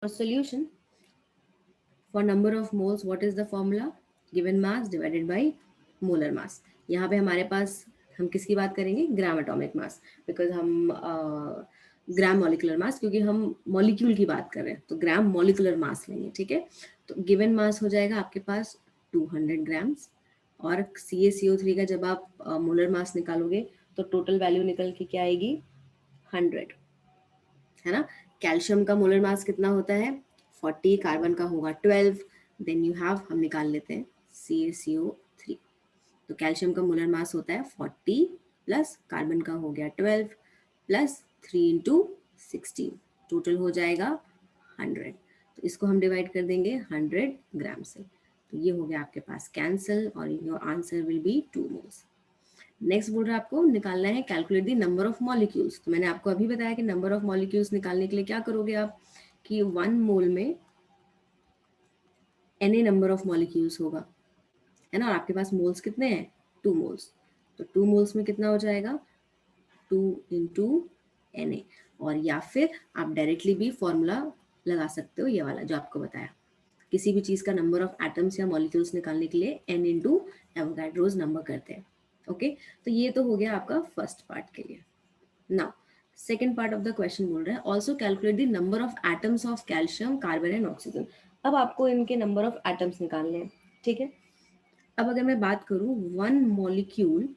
For solution, for number of moles, what is the formula? Given mass divided by molar mass. यहाँ पे हमारे पास हम किसकी बात करेंगे? ग्राम एटॉमिक मास, बिकॉज हम ग्राम मॉलिकुलर मास, क्योंकि हम मॉलिक्यूल की बात कर रहे हैं तो ग्राम मॉलिकुलर मास लेंगे, ठीक है। तो गिवन मास हो जाएगा आपके पास 200 ग्राम्स, और CaCO3 का जब आप मोलर मास निकालोगे तो टोटल वैल्यू निकल के क्या आएगी? 100, है ना। कैल्शियम का मोलर मास कितना होता है? 40, कार्बन का होगा 12, देन यू हैव, हम निकाल लेते हैं CaCO3। तो कैल्शियम का मोलर मास होता है 40 प्लस कार्बन का हो गया 12 प्लस 3 इंटू 16, टोटल हो जाएगा 100। तो इसको हम डिवाइड कर देंगे 100 ग्राम से, तो ये हो गया आपके पास कैंसल, और your answer will be 2 moles. Next बोल रहा है आपको निकालना है calculate the number of molecules. तो मैंने आपको अभी बताया कि नंबर ऑफ मॉलिक्यूल्स निकालने के लिए क्या करोगे आप, कि 1 मोल में Na नंबर ऑफ मॉलिक्यूल्स होगा, है ना। और आपके पास मोल्स कितने हैं? 2 मोल्स। तो 2 मोल्स में कितना हो जाएगा? 2 इंटू Na। और या फिर आप डायरेक्टली भी फॉर्मूला लगा सकते हो, ये वाला जो आपको बताया। किसी भी चीज़ का नंबर ऑफ एटम्स या मॉलिक्यूल्स निकालने के लिए n इंटू एवोगाड्रोज नंबर करते हैं। ओके, तो ये तो हो गया आपका फर्स्ट पार्ट के लिए। Now second part of the question बोल रहा है also calculate the number of atoms of calcium, carbon and oxygen. अब आपको इनके नंबर ऑफ एटम्स निकालने हैं, ठीक है। अब अगर मैं बात करूं, 1 molecule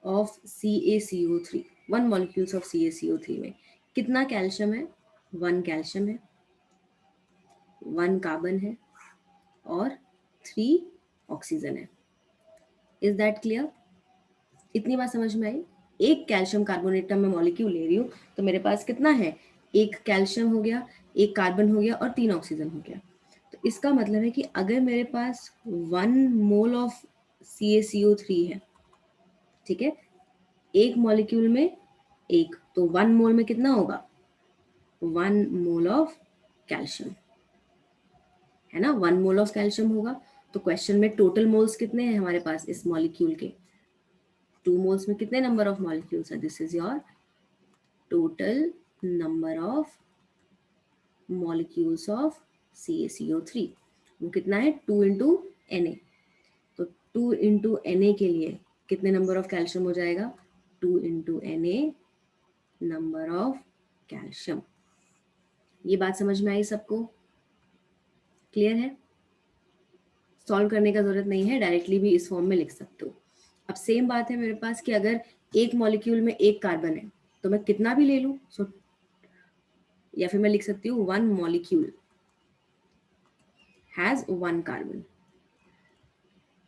of CaCO3, 1 molecules of CaCO3 में कितना कैल्शियम है? 1 कैल्शियम है, 1 कार्बन है, और 3 ऑक्सीजन है। Is that clear? इतनी बात समझ में आई? एक कैल्शियम कार्बोनेट का मैं मॉलिक्यूल ले रही हूँ, तो मेरे पास कितना है? एक कैल्शियम हो गया, एक कार्बन हो गया, और 3 ऑक्सीजन हो गया। तो इसका मतलब है कि अगर मेरे पास 1 मोल ऑफ CaCO3 है, ठीक है, एक मॉलिक्यूल में एक, तो 1 मोल में कितना होगा? 1 मोल ऑफ कैल्शियम, है ना। 1 मोल ऑफ कैल्शियम होगा। तो क्वेश्चन में टोटल मोल्स कितने हैं हमारे पास इस मॉलिक्यूल के? 2 मोल्स में कितने नंबर ऑफ मॉलिक्यूल्स है? This is your total number of molecules of CaCO3। वो कितना है? 2 इंटू Na। तो 2 इंटू Na के लिए कितने नंबर ऑफ कैल्शियम हो जाएगा? 2 into Na number of calcium. ये बात समझ में आई सबको? क्लियर है? सॉल्व करने का जरूरत नहीं है, डायरेक्टली भी इस फॉर्म में लिख सकते हो। अब सेम बात है मेरे पास कि अगर एक मॉलिक्यूल में एक कार्बन है तो मैं कितना भी ले लूं, सो या फिर मैं लिख सकती हूँ 1 मॉलिक्यूल हैज 1 कार्बन।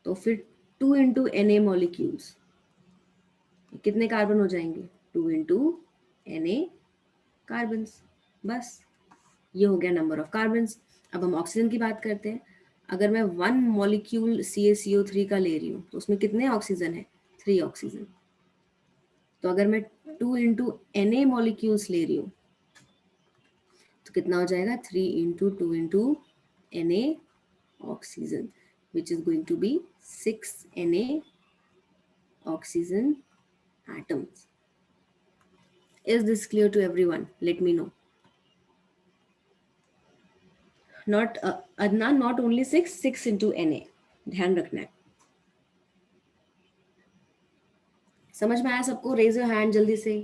तो फिर 2 इंटू Na मॉलिक्यूल्स, कितने कार्बन हो जाएंगे? 2 इंटू Na कार्बन्स। बस, ये हो गया नंबर ऑफ कार्बन्स। अब हम ऑक्सीजन की बात करते हैं। अगर मैं 1 मॉलिक्यूल CaCO3 का ले रही हूँ तो उसमें कितने ऑक्सीजन है? 3 ऑक्सीजन। तो अगर मैं 2 इंटू Na मॉलिक्यूल्स ले रही हूँ तो कितना हो जाएगा? 3 into 2 into Na oxygen, which is going to be 6 Na oxygen atoms. Is this clear to everyone? Let me know. Not Adnan, not only 6 into Na, ध्यान रखना है। समझ में आया सबको? रेज योर हैंड जल्दी से।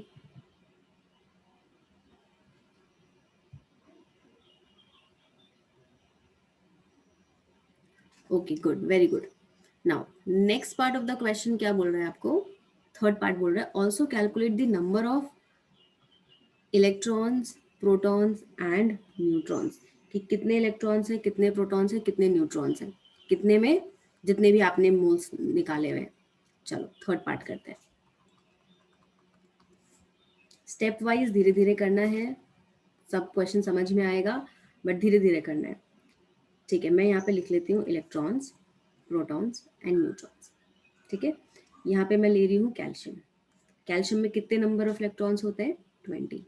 Okay, good, very good. Now next part of the question क्या बोल रहा है आपको? थर्ड पार्ट बोल रहा है also calculate the number of electrons, protons and neutrons. कि कितने इलेक्ट्रॉन्स हैं, कितने प्रोटॉन्स हैं, कितने न्यूट्रॉन्स हैं, कितने में जितने भी आपने मोल्स निकाले हुए हैं। चलो थर्ड पार्ट करते हैं। स्टेप वाइज धीरे धीरे करना है, सब क्वेश्चन समझ में आएगा, बट धीरे धीरे करना है, ठीक है। मैं यहाँ पे लिख लेती हूँ इलेक्ट्रॉन्स, प्रोटॉन्स एंड न्यूट्रॉन्स, ठीक है। यहाँ पे मैं ले रही हूँ कैल्शियम। कैल्शियम में कितने नंबर ऑफ इलेक्ट्रॉन्स होते हैं? 20।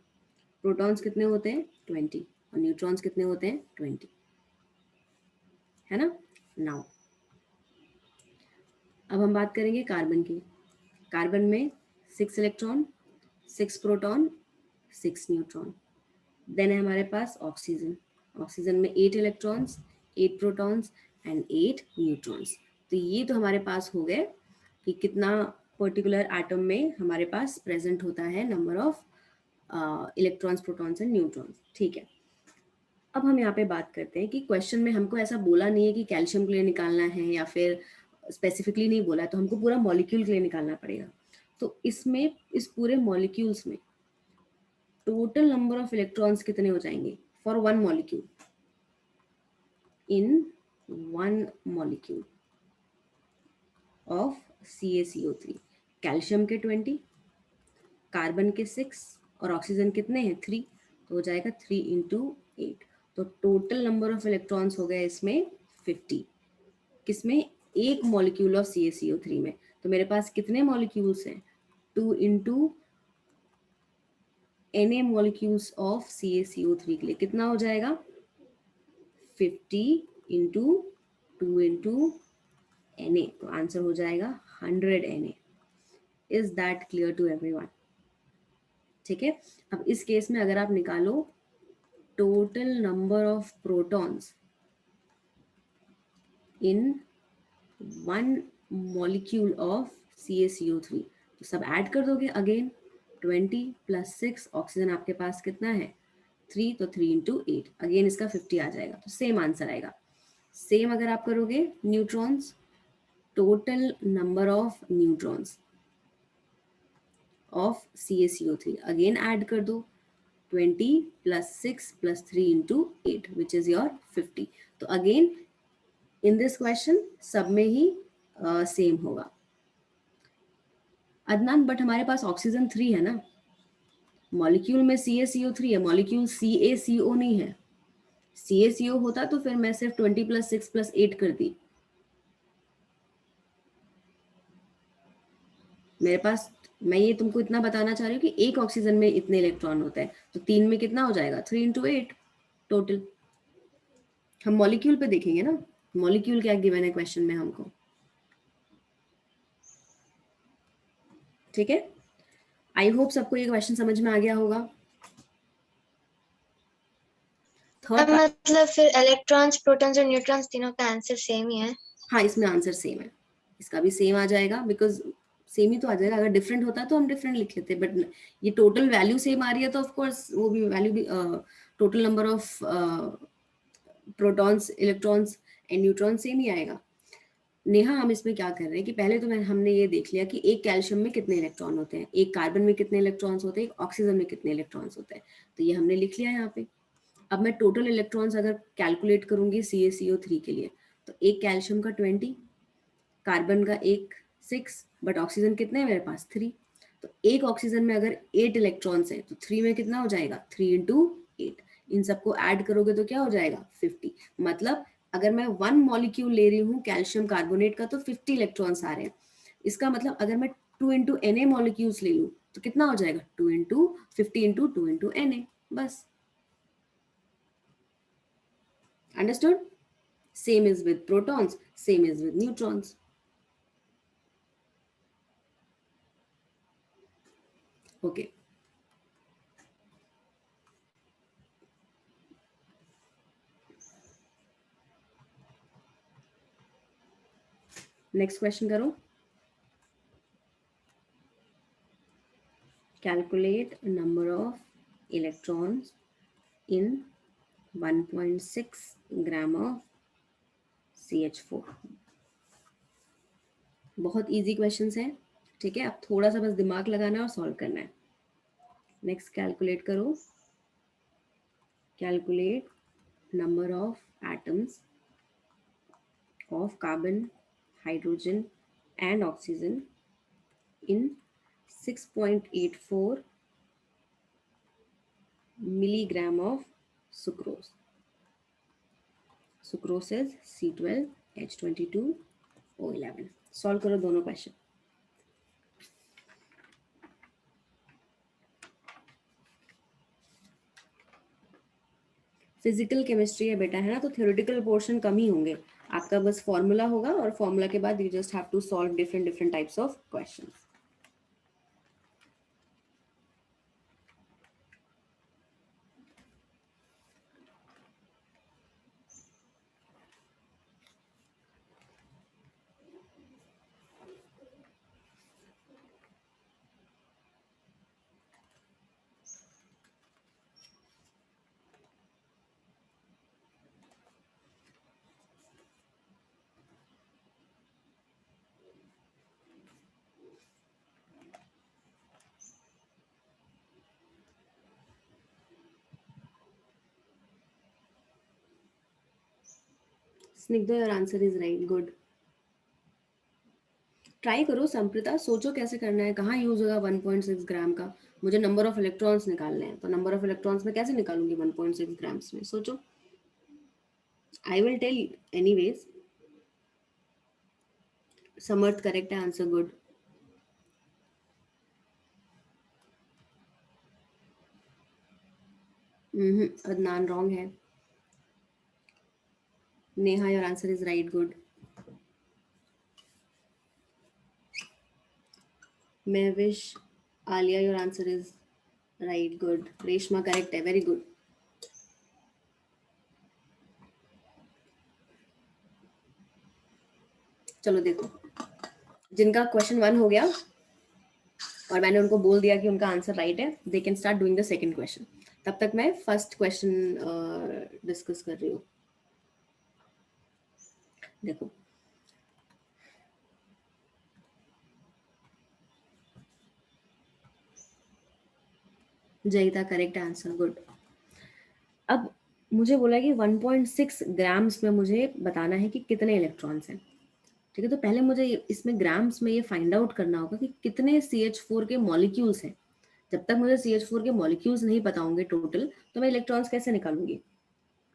प्रोटॉन्स कितने होते हैं? 20। और न्यूट्रॉन्स कितने होते हैं? 20, है ना। नाउ अब हम बात करेंगे कार्बन की। कार्बन में 6 इलेक्ट्रॉन, 6 प्रोटॉन, 6 न्यूट्रॉन। देन है हमारे पास ऑक्सीजन, ऑक्सीजन में 8 इलेक्ट्रॉन्स, 8 प्रोटॉन्स एंड 8 न्यूट्रॉन्स। तो ये तो हमारे पास हो गए कि कितना पर्टिकुलर एटम में हमारे पास प्रेजेंट होता है number of electrons, protons and neutrons. ठीक है, अब हम यहाँ पे बात करते हैं कि क्वेश्चन में हमको ऐसा बोला नहीं है कि कैल्शियम के लिए निकालना है या फिर स्पेसिफिकली नहीं बोला है, तो हमको पूरा मॉलिक्यूल के लिए निकालना पड़ेगा। तो इसमें इस पूरे मॉलिक्यूल्स में टोटल नंबर ऑफ इलेक्ट्रॉन्स कितने हो जाएंगे for one molecule, in one molecule of CaCO3। Calcium के 20, कार्बन के 6 और ऑक्सीजन कितने हैं 3, तो हो जाएगा 3 इंटू 8। तो टोटल नंबर ऑफ इलेक्ट्रॉन्स हो गए इसमें 50, किसमें, एक मॉलिक्यूल ऑफ CaCO3 में। तो मेरे पास कितने मॉलिक्यूल्स हैं, 2 into Na molecules of CaCO3 के लिए कितना हो जाएगा 50 इंटू 2 इंटू Na, तो आंसर हो जाएगा 100 Na। Is that clear to everyone? ठीक है, अब इस केस में अगर आप निकालो total number of protons in one molecule of CaCO3, तो सब ऐड कर दोगे अगेन, 20 + 6, ऑक्सीजन आपके पास कितना है 3, तो 3 इंटू 8, अगेन इसका 50 आ जाएगा, तो सेम आंसर आएगा। सेम अगर आप करोगे neutrons, total number of neutrons of CaCO3 again add कर दो, 20 + 6 + 3 इंटू 8 विच इज योर 50। तो अगेन इन दिस क्वेश्चन सब में ही सेम होगा। अदनान, बट हमारे पास ऑक्सीजन 3 है ना, मॉलिक्यूल में CaCO3 है, मॉलिक्यूल CaCO नहीं है। CaCO होता तो फिर मैं सिर्फ 20 + 6 + 8 करती। मेरे पास, मैं ये तुमको इतना बताना चाह रही हूँ कि एक ऑक्सीजन में इतने इलेक्ट्रॉन होते हैं, तो 3 में कितना हो जाएगा 3 इंटू 8 टोटल। हम मॉलिक्यूल पे देखेंगे ना, मॉलिक्यूल क्या गिवन है क्वेश्चन में हमको। ठीक है, आई होप सबको ये क्वेश्चन समझ में आ गया होगा। थर्ड, मतलब फिर इलेक्ट्रॉन्स, प्रोटॉन्स और न्यूट्रॉन्स तीनों का आंसर सेम ही है? हाँ, इसमें आंसर सेम है, इसका भी सेम आ जाएगा, बिकॉज सेम ही तो आ जाएगा। अगर डिफरेंट होता तो हम डिफरेंट लिख लेते, बट ये टोटल वैल्यू सेम आ रही है तो ऑफकोर्स वो भी वैल्यू भी, total number of protons, electrons and neutron same ही आएगा। नेहा, हम इसमें क्या कर रहे हैं कि पहले तो हमने ये देख लिया कि एक कैल्शियम में कितने इलेक्ट्रॉन होते हैं, एक कार्बन में कितने इलेक्ट्रॉन्स होते हैं, एक ऑक्सीजन में कितने इलेक्ट्रॉन्स होते हैं, तो ये हमने लिख लिया यहाँ पे। अब मैं टोटल इलेक्ट्रॉन्स अगर कैलकुलेट करूंगी CaCO3 के लिए, तो एक कैल्शियम का 20, कार्बन का एक 6, बट ऑक्सीजन कितने हैं मेरे पास 3। तो एक ऑक्सीजन में अगर 8 इलेक्ट्रॉन्स है तो 3 में कितना हो जाएगा 3 इंटू 8, इन सबको ऐड करोगे तो क्या हो जाएगा 50। मतलब अगर मैं वन मॉलिक्यूल ले रही हूँ कैल्शियम कार्बोनेट का तो 50 इलेक्ट्रॉन्स आ रहे हैं। इसका मतलब अगर मैं 2 इंटू Na मॉलिक्यूल्स ले लूँ तो कितना हो जाएगा 2 इंटू 50 इंटू 2 इंटू Na, बस। Understood? Same is with protons, same is with neutrons. Okay, next question करो। Calculate number of electrons in 1.6 gram of CH4। बहुत इजी क्वेश्चंस हैं, ठीक है, अब थोड़ा सा बस दिमाग लगाना है और सॉल्व करना है। नेक्स्ट कैलकुलेट करो, calculate number of atoms of carbon, hydrogen and oxygen in 6.84 milligram of sucrose. Sucrose is C12H22O11। Solve करो दोनों क्वेश्चन। फिजिकल केमिस्ट्री है बेटा, है ना, तो थ्योरेटिकल पोर्शन कम ही होंगे आपका, बस फॉर्मूला होगा और फॉर्मूला के बाद you just have to solve different different types of questions. Snigdha your answer is right, good. Try करो संप्रिता, सोचो कैसे करना है, कहाँ यूज होगा 1.6 ग्राम का। मुझे नंबर ऑफ इलेक्ट्रॉन्स निकालने हैं, तो नंबर ऑफ इलेक्ट्रॉन्स में कैसे निकालूंगी 1.6 ग्राम्स में, सोचो। I will tell anyways. Samarth correct है आंसर, गुड। अदनान रॉन्ग है। Neha your answer is right, good. Mahvish, Alia your answer is right, good. Reshma correct है, वेरी गुड। चलो देखो, जिनका क्वेश्चन 1 हो गया और मैंने उनको बोल दिया कि उनका आंसर राइट है, they can start doing the second question. तब तक मैं फर्स्ट क्वेश्चन डिस्कस कर रही हूँ। देखो, जयिता करेक्ट आंसर, गुड। अब मुझे बोला कि 1.6 ग्राम्स में मुझे बताना है कि कितने इलेक्ट्रॉन्स हैं। ठीक है, तो पहले मुझे इसमें ग्राम्स में ये फाइंड आउट करना होगा कि कितने CH4 के मॉलिक्यूल्स हैं। जब तक मुझे CH4 के मॉलिक्यूल्स नहीं पता होंगे टोटल, तो मैं इलेक्ट्रॉन्स कैसे निकालूंगी।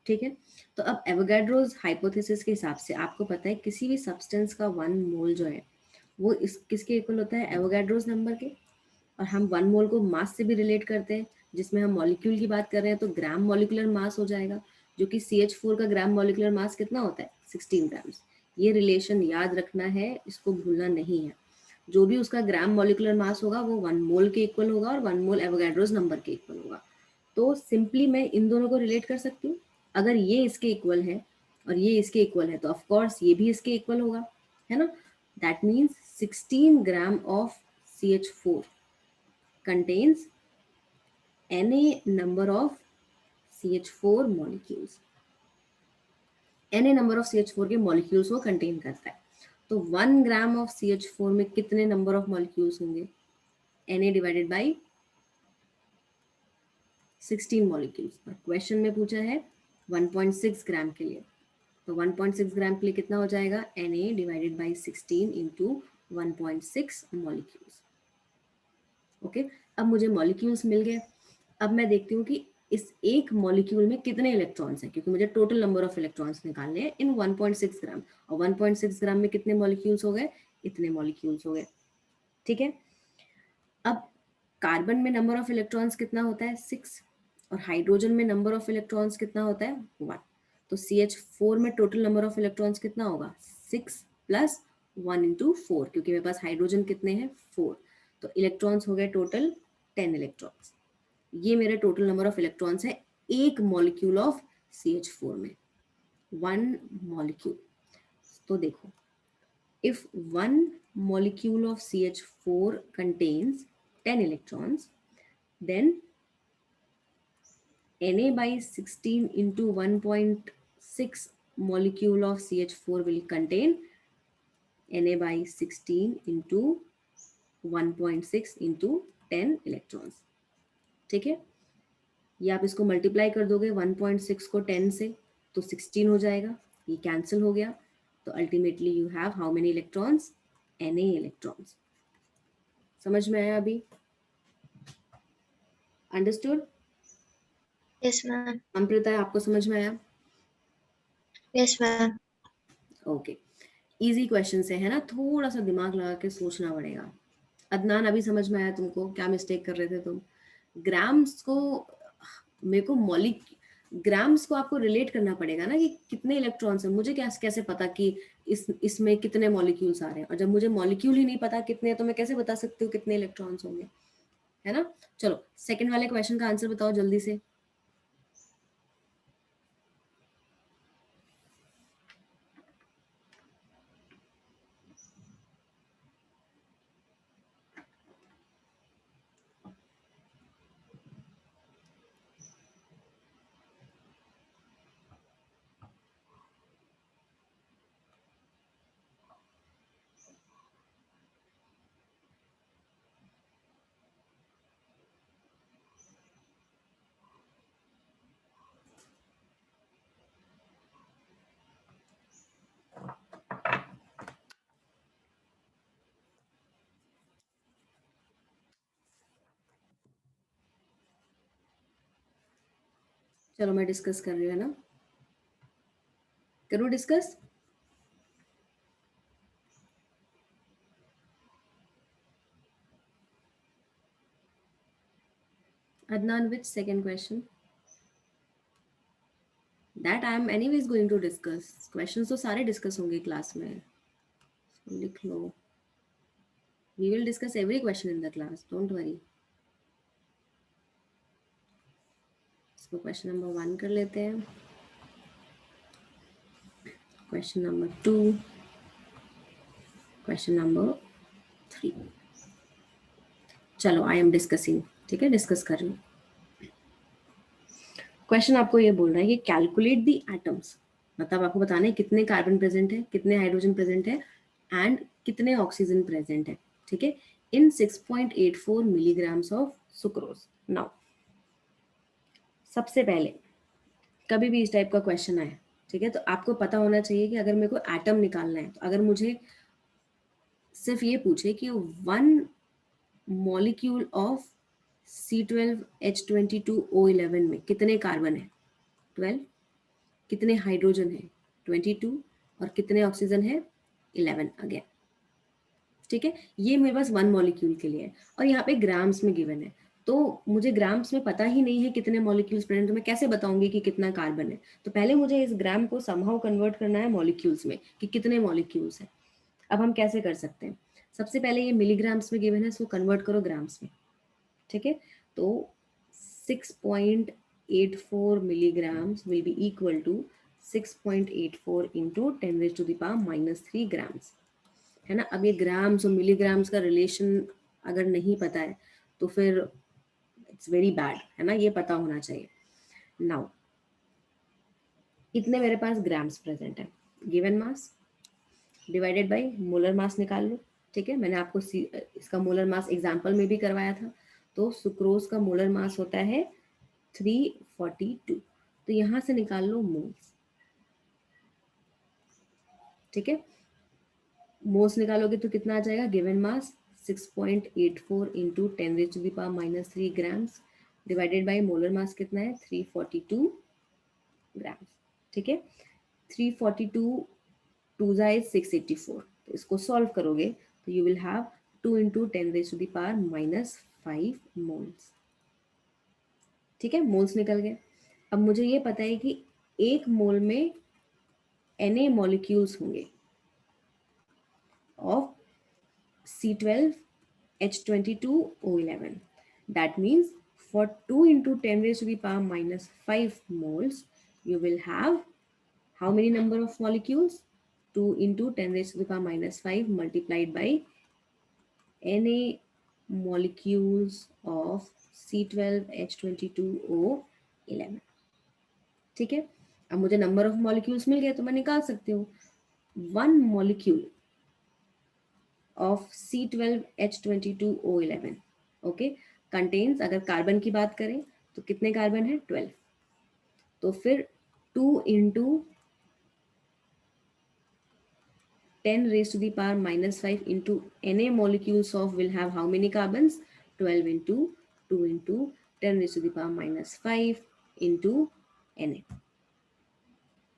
ठीक है, तो अब एवोगैड्रोस हाइपोथेसिस के हिसाब से आपको पता है किसी भी सब्सटेंस का 1 मोल जो है वो इस किसके इक्वल होता है, एवोगैड्रोस नंबर के। और हम 1 मोल को मास से भी रिलेट करते हैं, जिसमें हम मॉलिक्यूल की बात कर रहे हैं तो ग्राम मॉलिकुलर मास हो जाएगा, जो कि CH4 का ग्राम मॉलिकुलर मास कितना होता है, 16 ग्राम्स। ये रिलेशन याद रखना है, इसको भूलना नहीं है। जो भी उसका ग्राम मॉलिकुलर मास होगा वो 1 मोल के इक्वल होगा और 1 मोल एवोगैड्रोस नंबर के इक्वल होगा। तो सिंपली मैं इन दोनों को रिलेट कर सकती हूँ। अगर ये इसके इक्वल है और ये इसके इक्वल है तो ऑफ कोर्स ये भी इसके इक्वल होगा, है ना। That means 16 gram of CH4 contains Na number of CH4 molecules। Na number of CH4 के मॉलिक्यूल्स को कंटेन करता है। तो 1 ग्राम ऑफ CH4 में कितने नंबर ऑफ मॉलिक्यूल्स होंगे, Na डिवाइडेड बाई 16 मॉलिक्यूल्स। और क्वेश्चन में पूछा है 1.6 ग्राम के लिए, तो 1.6 ग्राम के लिए कितना हो जाएगा, Na divided by 16 into 1.6 molecules. Okay, अब मुझे मॉलिक्यूल्स मिल गए। अब मैं देखती हूँ कि इस एक मॉलिक्यूल में कितने इलेक्ट्रॉन्स हैं, क्योंकि मुझे टोटल नंबर ऑफ इलेक्ट्रॉन्स निकालने हैं इन 1.6 ग्राम। और 1.6 ग्राम में कितने मॉलिक्यूल्स हो गए, इतने मॉलिक्यूल्स हो गए। ठीक है, अब कार्बन में नंबर ऑफ इलेक्ट्रॉन्स कितना होता है, 6। और हाइड्रोजन में नंबर ऑफ इलेक्ट्रॉन्स कितना होता है, 1। तो CH4 में टोटल नंबर ऑफ इलेक्ट्रॉन्स कितना होगा, 6 प्लस 1 इंटू 4, क्योंकि मेरे पास हाइड्रोजन कितने हैं, 4। तो इलेक्ट्रॉन्स हो गए टोटल 10 इलेक्ट्रॉन्स। ये मेरे टोटल नंबर ऑफ इलेक्ट्रॉन्स है एक मॉलिक्यूल ऑफ CH4 में, 1 मॉलिक्यूल। तो देखो, if 1 molecule of CH4 contains 10 electrons, then Na by 16 into 1.6 molecule of CH4 will contain Na by 16 into 1.6 into 10 electrons। ठीक है, ये आप इसको मल्टीप्लाई कर दोगे 1.6 को 10 से, तो 16 हो जाएगा, ये कैंसिल हो गया। तो ultimately you have how many electrons, Na electrons. समझ में आया अभी, अंडरस्टूड। Yes, ma'am. अमृता आपको समझ में आया, Yes, ma'am. Okay. Easy question से है ना, थोड़ा सा दिमाग लगा के सोचना पड़ेगा। अदनान अभी समझ में आया तुमको, क्या मिस्टेक कर रहे थे तुम। ग्राम्स को, मेरे को मॉलिक ग्राम्स को आपको रिलेट करना पड़ेगा ना कि कितने इलेक्ट्रॉन्स हैं। मुझे क्या कैसे पता कि इसमें कितने मॉलिक्यूल्स आ रहे हैं, और जब मुझे मॉलिक्यूल ही नहीं पता कितने, तो मैं कैसे बता सकती हूँ कितने इलेक्ट्रॉन्स होंगे, है ना। चलो सेकंड वाले क्वेश्चन का आंसर बताओ जल्दी से। चलो मैं डिस्कस कर रही हूँ, है ना? करूँ discuss? Adnan, which second question? That I am anyways going to discuss. Questions तो सारे डिस्कस होंगे क्लास में. So, लिख लो. We will discuss every question in the class. Don't worry. इसको क्वेश्चन नंबर 1 कर लेते हैं. Question number 2. Question number 3. चलो आई एम डिस्कसिंग. ठीक है, डिस्कस कर रही हूँ. क्वेश्चन आपको ये बोल रहा है कि कैलकुलेट द एटम्स, मतलब आपको बताना है कितने कार्बन प्रेजेंट है, कितने हाइड्रोजन प्रेजेंट है एंड कितने ऑक्सीजन प्रेजेंट है. ठीक है, इन 6.84 मिलीग्राम्स ऑफ सुक्रोज. नाउ सबसे पहले कभी भी इस टाइप का क्वेश्चन आए, ठीक है, तो आपको पता होना चाहिए कि अगर मेरे को एटम निकालना है, तो अगर मुझे सिर्फ ये पूछे कि 1 मॉलिक्यूल ऑफ C12H22O11 में कितने कार्बन है, 12, कितने हाइड्रोजन है, 22, और कितने ऑक्सीजन है, 11 अगेन. ठीक है, ये मेरे पास 1 मॉलिक्यूल के लिए है और यहाँ पे ग्राम्स में गिवन है. तो मुझे ग्राम्स में पता ही नहीं है कितने मॉलिक्यूल्स प्रेजेंट, तो मैं कैसे बताऊंगी कि कितना कार्बन है? तो पहले मुझे इस ग्राम को समहाउ कन्वर्ट करना है मॉलिक्यूल्स में कि कितने मॉलिक्यूल्स हैं. अब हम कैसे कर सकते हैं? सबसे पहले ये मिलीग्राम्स में गिवन है, इसको कन्वर्ट करो ग्राम्स में. ठीक है, तो 6.84 milligrams will be equal to 6.84 into 10 raised to the power minus 3 grams. है ना? अब ये ग्राम्स और मिलीग्राम्स का रिलेशन अगर नहीं पता है तो फिर इट्स वेरी बैड, है ना? ये पता होना चाहिए. नाउ इतने मेरे पास ग्राम्स प्रेजेंट है. Given mass divided by molar मास निकाल लो. ठीक है, मैंने आपको इसका मोलर मास एग्जांपल में भी करवाया था. तो सुक्रोज का मोलर मास होता है 342. तो यहां से निकाल लो मोल्स. ठीक है, मोल्स निकालोगे तो कितना आ जाएगा? Given mass 6.84 into 10 raise to the power minus 3 grams divided by molar mass कितना है? 342 ग्राम्स. ठीक है, 342 2 इज 684. तो इसको सॉल्व करोगे तो you will have 2 into 10 raise to the power minus 5 moles. ठीक है, मोल्स निकल गए. अब मुझे ये पता है कि एक मोल में Na मॉलिक्यूल्स होंगे of C12H22O11. That means for 2 into 10 raised to the power minus 5 moles, you will have how many number of molecules? 2 into 10 raised to the power minus 5 multiplied by Na molecules of C12H22O11. ठीक है, अब मुझे number of molecules मिल गए तो मैं निकाल सकती हूँ. 1 molecule of C12H22O11 okay contains, अगर कार्बन की बात करें तो कितने कार्बन है? 12. तो फिर 2 into 10 raised to the power minus 5 into Na molecules of will have how many carbons? 12 into 2 into 10 raised to the power minus 5 into Na.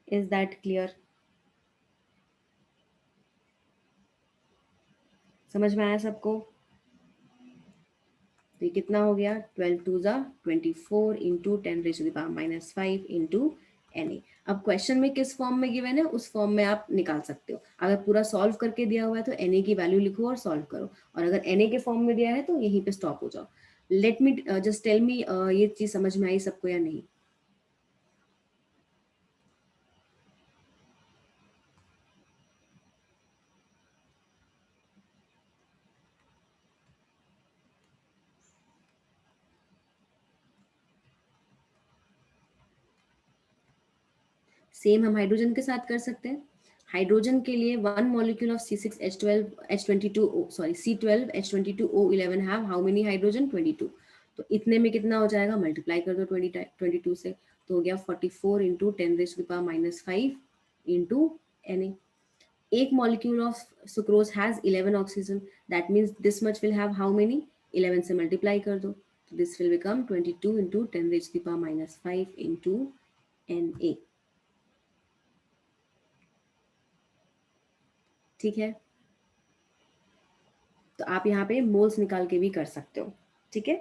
Is that clear? समझ में आया सबको? तो ये कितना हो गया? 12 2 ज़ा 24 into 10 raise to the power minus 5 into Na. अब क्वेश्चन में किस फॉर्म में गिवन है उस फॉर्म में आप निकाल सकते हो. अगर पूरा सॉल्व करके दिया हुआ है तो Na की वैल्यू लिखो और सॉल्व करो, और अगर Na के फॉर्म में दिया है तो यहीं पे स्टॉप हो जाओ. Let me just tell me ये चीज समझ में आई सबको या नहीं? सेम हम हाइड्रोजन के साथ कर सकते हैं. हाइड्रोजन के लिए 1 molecule of C12H22O11 have how many hydrogen? 22. तो इतने में कितना हो जाएगा? मल्टीप्लाई कर दो 22 से, तो हो गया 44 into 10 raise to the power minus 5 into Na. एक molecule of sucrose has 11 oxygen. That means this much will have how many? 11 से मल्टीप्लाई कर दो, तो this will become 22 into 10 raise to the power minus 5 into Na। ठीक है, तो आप यहाँ पे मोल्स निकाल के भी कर सकते हो। ठीक है,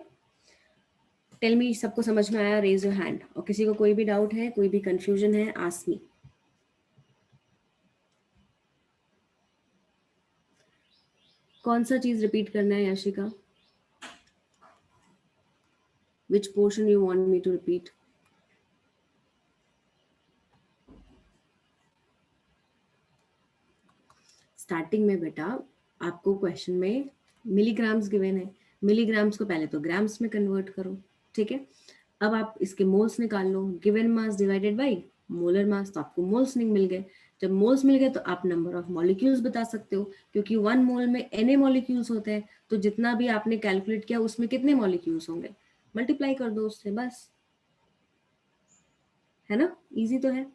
टेल मी, सबको समझ में आया? Raise your hand. और किसी को कोई भी डाउट है, कोई भी कंफ्यूजन है, आस्क मी। कौन सा चीज रिपीट करना है Yashika? Which portion you want me to repeat? Starting में बेटा आपको क्वेश्चन में मिलीग्राम्स गिवन है, मिलीग्राम्स को पहले तो ग्राम्स में कन्वर्ट करो। ठीक है, अब आप इसके मोल्स निकाल लो, given mass divided by molar mass, तो आपको मोल्स नहीं मिल गए। जब मोल्स मिल गए तो आप नंबर ऑफ मॉलिक्यूल्स बता सकते हो, क्योंकि 1 मोल में Na मॉलिक्यूल्स होते हैं, तो जितना भी आपने कैलकुलेट किया उसमें कितने मॉलिक्यूल्स होंगे, मल्टीप्लाई कर दो उससे, बस। है ना, इजी तो है।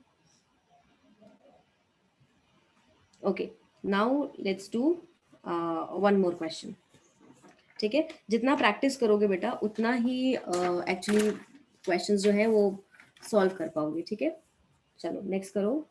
Okay, now let's do 1 more question. ठीक है, जितना प्रैक्टिस करोगे बेटा उतना ही एक्चुअली क्वेश्चंस जो है वो सॉल्व कर पाओगे। ठीक है, चलो नेक्स्ट करो।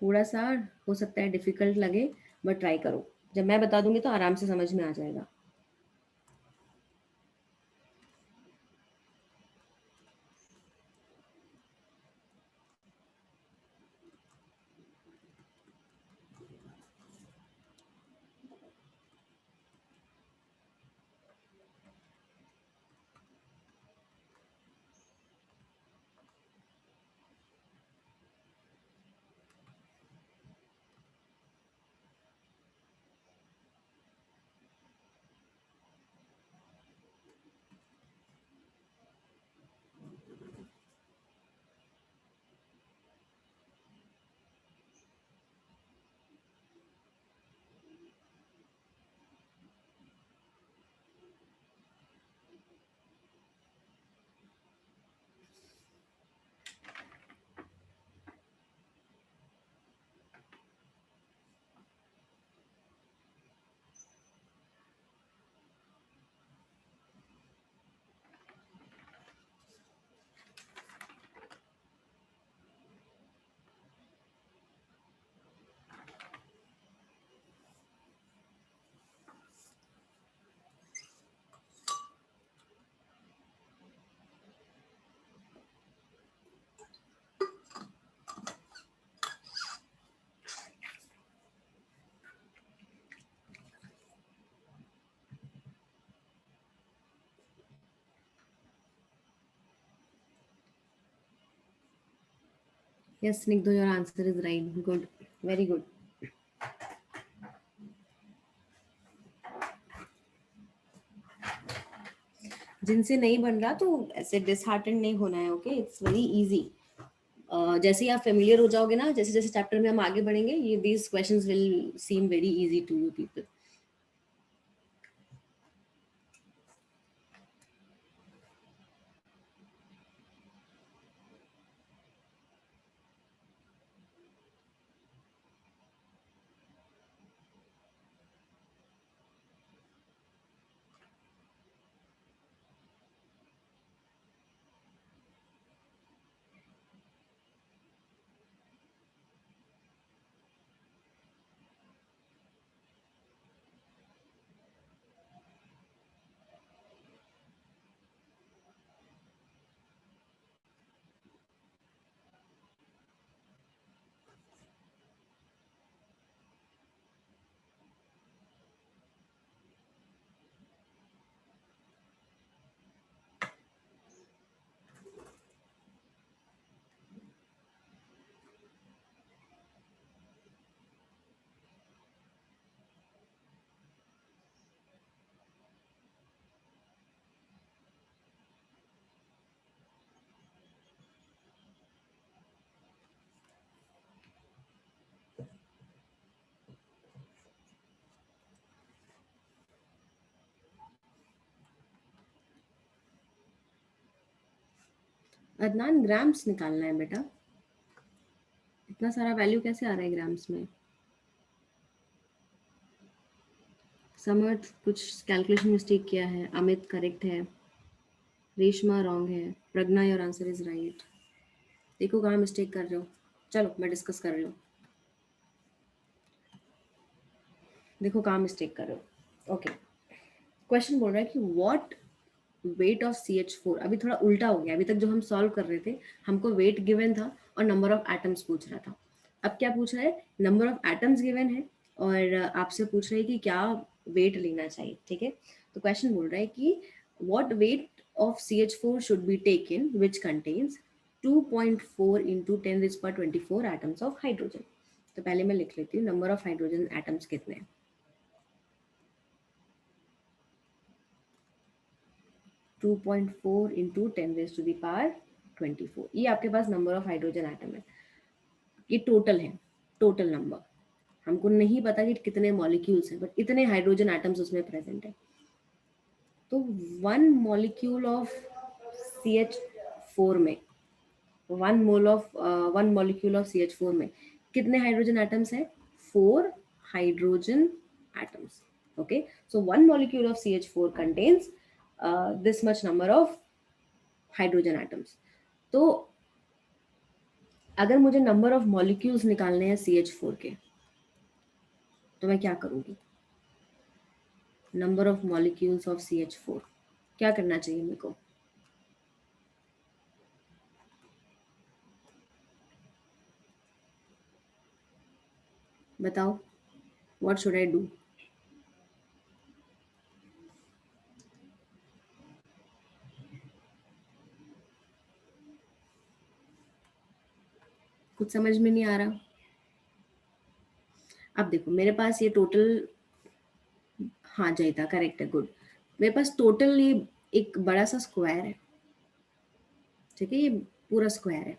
थोड़ा सा हो सकता है डिफिकल्ट लगे, बट ट्राई करो। जब मैं बता दूंगी तो आराम से समझ में आ जाएगा। Yes Snigdho, your answer is right, good, very good. जिनसे नहीं बन रहा तो ऐसे डिसहार्टेंड नहीं होना है। Okay, it's very easy. जैसे ही आप फेमिलियर हो जाओगे ना, जैसे जैसे चैप्टर में हम आगे बढ़ेंगे, ये these questions will seem very easy to you people. Adnan grams निकालना है बेटा, इतना सारा वैल्यू कैसे आ रहा है ग्राम्स में? समर्थ कुछ कैलकुलेशन मिस्टेक किया है, अमित करेक्ट है, रेशमा रॉन्ग है, प्रज्ञा योर आंसर इज राइट। देखो कहाँ मिस्टेक कर रहे हो, चलो मैं डिस्कस कर रही हूँ, देखो कहाँ मिस्टेक कर रहे हो। ओके, क्वेश्चन बोल रहा है कि व्हाट वेट ऑफ CH4, अभी थोड़ा उल्टा हो गया, अभी तक जो हम सॉल्व कर रहे थे हमको वेट गिवन था और नंबर ऑफ एटम्स पूछ रहा था, अब क्या पूछ रहा है, नंबर ऑफ एटम्स गिवन है और आपसे पूछ रहे हैं कि क्या वेट लेना चाहिए। ठीक है, तो क्वेश्चन बोल रहा है कि what weight of CH4 should be taken which contains 2.4 into 10⁻24 atoms of hydrogen. तो पहले मैं लिख लेती हूँ नंबर ऑफ हाइड्रोजन एटम्स कितने हैं। 2.4 into 10⁻24, ये आपके पास नंबर ऑफ हाइड्रोजन एटम है, ये टोटल है, टोटल नंबर। हमको नहीं पता कि कितने मॉलिक्यूल्स हैं, बट इतने हाइड्रोजन एटम्स उसमें प्रेजेंट है। तो वन मॉलिक्यूल ऑफ CH4 में, वन मॉलिक्यूल ऑफ CH4 में कितने हाइड्रोजन एटम्स हैं? 4 hydrogen atoms. Okay, so one molecule of CH4 contains this much number of hydrogen atoms. तो अगर मुझे नंबर ऑफ मॉलिक्यूल्स निकालने हैं CH4 के, तो मैं क्या करूंगी? Number of molecules of CH4 क्या करना चाहिए मेरे को? बताओ, व्हाट शुड आई डू? कुछ समझ में नहीं आ रहा। अब देखो मेरे पास ये टोटल, हाँ जयता करेक्ट है, गुड। मेरे पास टोटल ये एक बड़ा सा स्क्वायर है, ठीक है, ये पूरा स्क्वायर है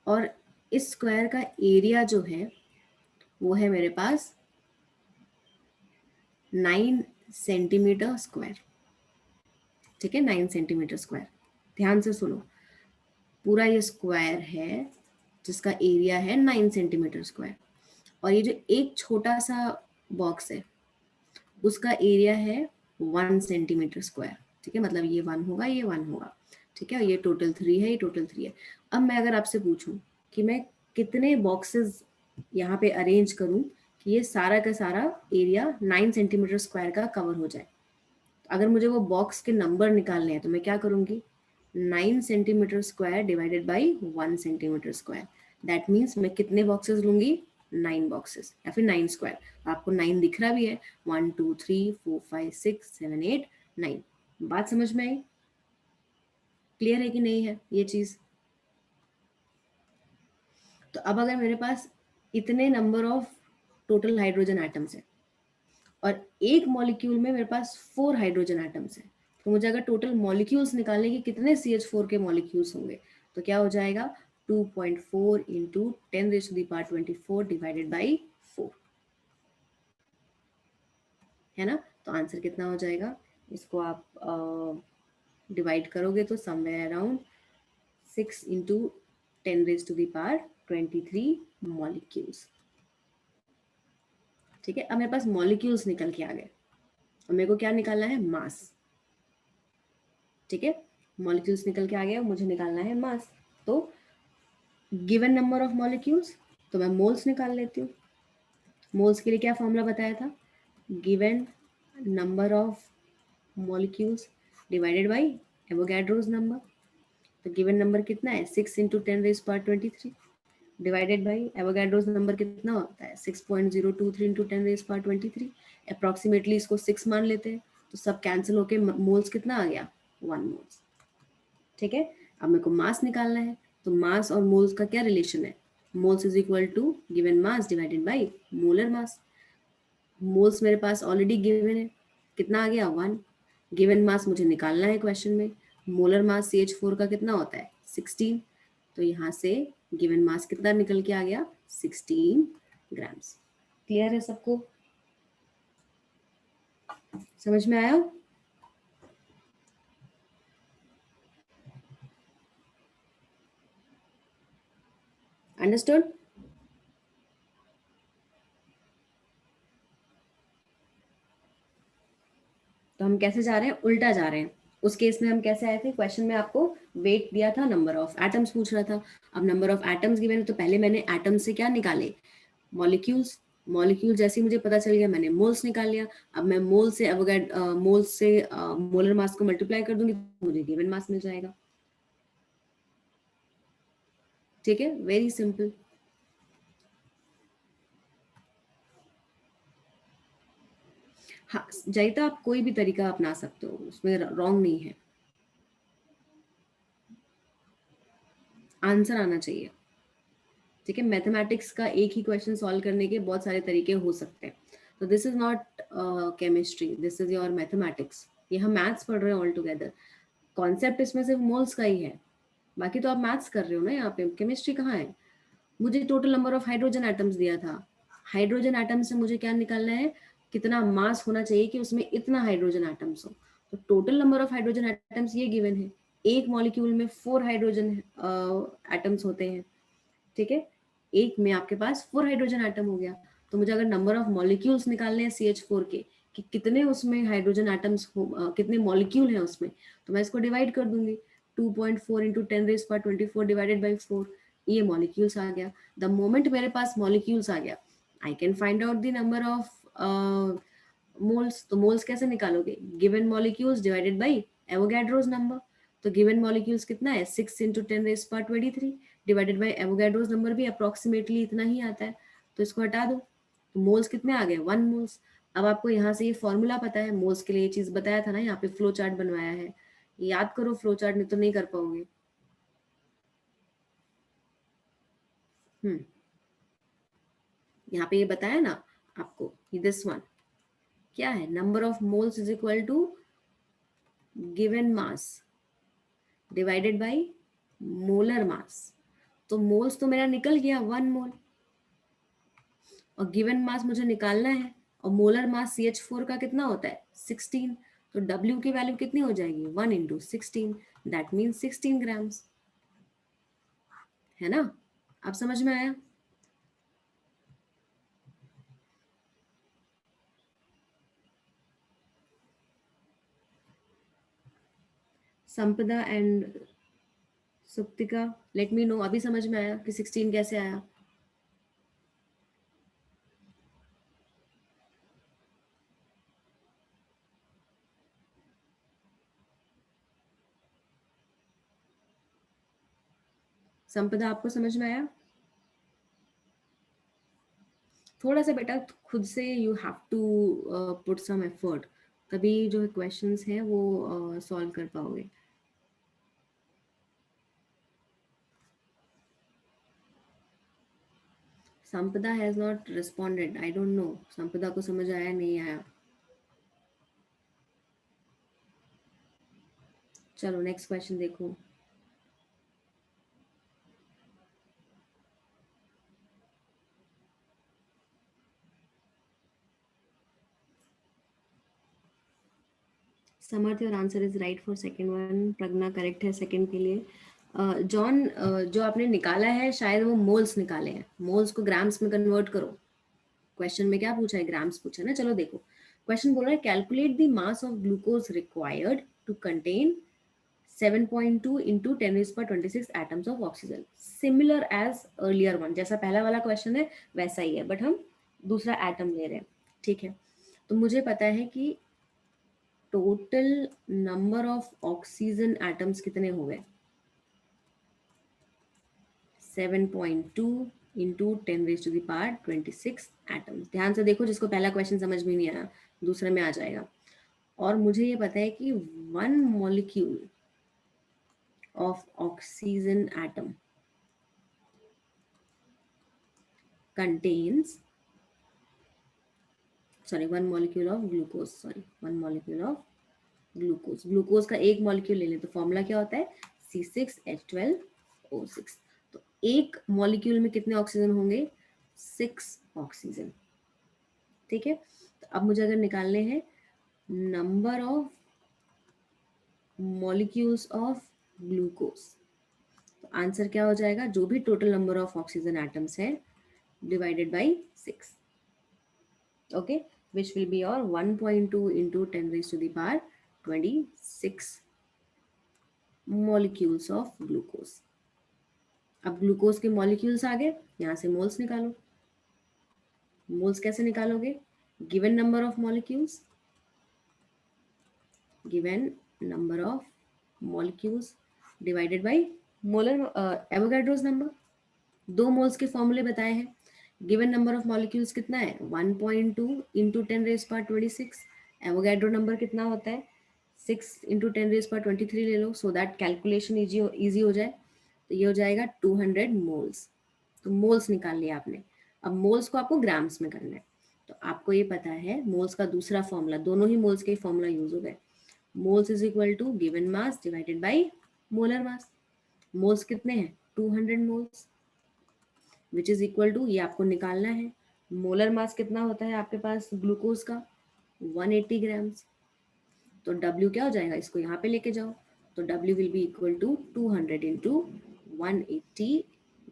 और इस स्क्वायर का एरिया जो है वो है मेरे पास 9 सेंटीमीटर स्क्वायर। ठीक है, 9 सेंटीमीटर स्क्वायर। ध्यान से सुनो, पूरा ये स्क्वायर है जिसका एरिया है 9 सेंटीमीटर स्क्वायर, और ये जो एक छोटा सा बॉक्स है उसका एरिया है 1 सेंटीमीटर स्क्वायर। ठीक है, मतलब ये 1 होगा, ये 1 होगा। ठीक है, ये टोटल 3 है, ये टोटल 3 है। अब मैं अगर आपसे पूछूं कि मैं कितने बॉक्सेस यहाँ पे अरेंज करूं कि ये सारा का सारा एरिया 9 सेंटीमीटर स्क्वायर का कवर हो जाए, अगर मुझे वो बॉक्स के नंबर निकालने हैं तो मैं क्या करूंगी? 9 centimetre square divided by 1 centimetre square, that means मैं कितने बॉक्सेस लूंगी? 9 बॉक्सेस या फिर 9 स्क्वायर। आपको 9 दिख रहा भी है, 1 2 3 4 5 6 7 8 9। बात समझ में आई? क्लियर है कि नहीं है ये चीज? तो अब अगर मेरे पास इतने number of total hydrogen atoms है और एक मॉलिक्यूल में मेरे पास 4 हाइड्रोजन एटम्स है, तो मुझे अगर टोटल मॉलिक्यूल्स निकालने के कितने CH4 के मॉलिक्यूल्स होंगे, तो क्या हो जाएगा? 2.4 into 10⁻24 डिवाइडेड बाई 4, है ना? तो आंसर कितना हो जाएगा? इसको आप डिवाइड करोगे तो समवेयर अराउंड 6 into 10⁻23 मॉलिक्यूल्स। ठीक है, अब मेरे पास मॉलिक्यूल्स निकल के आ गए और मेरे को क्या निकालना है? मास। ठीक है, मॉलिक्यूल्स निकल के आ गया, मुझे निकालना है मास। तो गिवन नंबर ऑफ मॉलिक्यूल्स, तो मैं मोल्स निकाल लेती हूँ। मोल्स के लिए क्या फॉर्मूला बताया था? Given number of molecules divided by Avogadro's number. तो गिवन नंबर कितना है? 6 into 10⁻23 divided by Avogadro's number कितना होता है? 6.023 into 10⁻23। अप्रॉक्सीमेटली इसको 6 मान लेते हैं, तो सब कैंसिल होके मोल्स कितना आ गया? 1 मोल्स। ठीक है, अब मेरे को मास निकालना है, तो मास और मोल्स का क्या रिलेशन है? Moles is equal to given mass divided by molar mass. Moles मेरे पास ऑलरेडी गिवन है, कितना आ गया? 1। गिवन मास मुझे निकालना है क्वेश्चन में, मोलर मास CH4 का कितना होता है? 16। तो यहाँ से गिवन मास कितना निकल के आ गया? 16 ग्राम्स। क्लियर है सबको? समझ में आया? अंडरस्टूड? तो हम कैसे जा रहे हैं? उल्टा जा रहे हैं। उस केस में हम कैसे आए थे? क्वेश्चन में आपको वेट दिया था, नंबर ऑफ एटम्स पूछ रहा था। अब नंबर ऑफ एटम्स गिवन है तो पहले मैंने एटम्स से क्या निकाले? मॉलिक्यूल्स। मॉलिक्यूल जैसे ही मुझे पता चल गया मैंने मोल्स निकाल लिया। अब मैं मोल से मोलर मास को मल्टीप्लाई कर दूंगी तो मुझे गिवन मास मिल जाएगा। ठीक है, वेरी सिंपल। हाँ जयिता, आप कोई भी तरीका अपना सकते हो, उसमें रॉन्ग नहीं है। आंसर आना चाहिए। ठीक है, मैथमेटिक्स का एक ही क्वेश्चन सॉल्व करने के बहुत सारे तरीके हो सकते हैं। तो this is not chemistry, this is your mathematics. ये हम मैथ्स पढ़ रहे हैं ऑल टुगेदर। कॉन्सेप्ट इसमें सिर्फ मोल्स का ही है, बाकी तो आप मैथ्स कर रहे हो ना। यहाँ पे केमिस्ट्री कहाँ है? मुझे total number of hydrogen atoms दिया था। हाइड्रोजन एटम से मुझे क्या निकालना है? कितना मास होना चाहिए कि उसमें इतना हाइड्रोजन एटम्स हो। तो total number of hydrogen atoms ये गिवन है। एक मॉलिक्यूल में 4 हाइड्रोजन एटम्स होते हैं। ठीक है, एक में आपके पास 4 हाइड्रोजन एटम हो गया। तो मुझे अगर नंबर ऑफ मॉलिक्यूल्स निकालने हैं CH4 के, कि कितने उसमें हाइड्रोजन एटम्स हो, कितने मॉलिक्यूल हैं उसमें, तो मैं इसको डिवाइड कर दूंगी। 2.4 इंटू 10⁻24 डिवाइडेड बाई 4, ये मॉलिक्यूल्स आ गया। द मोमेंट मेरे पास मॉलिक्यूल्स आ गया, I can find out the number of moles. तो मोल्स कैसे निकालोगे? Given molecules divided by Avogadro's number. तो गिवन मॉलिक्यूल्स कितना है? 6 into 10⁻23 divided by Avogadro's number भी अप्रोक्सीमेटली इतना ही आता है। तो इसको हटा दो, तो मोल्स कितने आ गए? 1 मोल्स। अब आपको यहाँ से ये फॉर्मूला पता है, मोल्स के लिए ये चीज बताया था ना, यहाँ पे फ्लो चार्ट बनवाया है, याद करो फ्लो चार्ट, नहीं तो नहीं कर पाओगे। यहाँ पे ये बताया ना आपको, दिस वन क्या है? Number of moles is equal to given mass divided by molar mass. तो मोल्स तो मेरा निकल गया 1 मोल, और गिवन मास मुझे निकालना है। और मोलर मास CH4 का कितना होता है? 16। तो W की वैल्यू कितनी हो जाएगी? 1 इंटू 16, दैट मीन्स 16 ग्राम्स। है ना? आप समझ में आया? संपदा एंड सुप्तिका, लेट मी नो अभी समझ में आया कि 16 कैसे आया? संपदा आपको समझ में आया? थोड़ा सा बेटा खुद से you have to put some effort, तभी जो क्वेश्चंस हैं वो सॉल्व कर पाओगे। Sampada has not responded, I don't know Sampada को समझ आया नहीं आया। चलो नेक्स्ट क्वेश्चन देखो। Samarth your answer is right for second one. Pragya correct है सेकंड के लिए। जॉन जो आपने निकाला है शायद वो मोल्स निकाले हैं, मोल्स को ग्राम्स में कन्वर्ट करो। क्वेश्चन में क्या पूछा है? ग्राम्स पूछा ना। चलो देखो, क्वेश्चन बोल रहा है calculate the mass of glucose required to contain 7.2 into 10⁻26 atoms of oxygen, similar as earlier one. जैसा पहला वाला क्वेश्चन है वैसा ही है, बट हम दूसरा एटम ले रहे हैं। ठीक है, तो मुझे पता है कि total number of oxygen atoms कितने हो गए? 7.2 इंटू 10⁻26 एटम्स। ध्यान से देखो, जिसको पहला क्वेश्चन समझ में नहीं आया दूसरे में आ जाएगा। और मुझे ये पता है कि 1 molecule of oxygen atom contains, sorry 1 molecule of glucose, sorry 1 molecule of glucose. Glucose का एक मॉलिक्यूल ले लें तो फॉर्मूला क्या होता है? C6H12O6। तो एक मॉलिक्यूल में कितने ऑक्सीजन होंगे? 6 ऑक्सीजन। ठीक है, तो अब मुझे अगर निकालने हैं number of molecules of glucose, तो आंसर क्या हो जाएगा, जो भी total number of oxygen atoms है divided by 6. Okay, which will be और 1.2 into 10 raised to the power 26 molecules of glucose. अब ग्लूकोज के मॉलिक्यूल्स आ गए, यहाँ से मोल्स निकालो. मोल्स कैसे निकालोगे, given number of molecules, given number of molecules divided by molar Avogadro's number. 2 moles के फॉर्मूले बताए हैं. गिवन नंबर ऑफ मॉलिक्यूल्स कितना है, 1.2 into 10 raised power 26. Avogadro number कितना होता है, 6 into 10 raised power 23 ले लो, सो दैट कैलकुलेशन इजी हो जाए. तो ये हो जाएगा 200 मोल्स. तो मोल्स निकाल लिया आपने. अब मोल्स को आपको ग्राम्स में करना है. तो आपको ये पता है मोल्स का दूसरा फॉर्मूला, दोनों ही मोल्स के फॉर्मूला यूज हो गए. Moles is equal to given mass divided by molar mass. Moles कितने हैं, 200 moles, which is equal to, ये आपको निकालना है, मोलर मास कितना होता है आपके पास ग्लूकोज का, 180 ग्राम्स. तो W क्या हो जाएगा, इसको यहाँ पे लेके जाओ. तो W will be equal to 200 into 180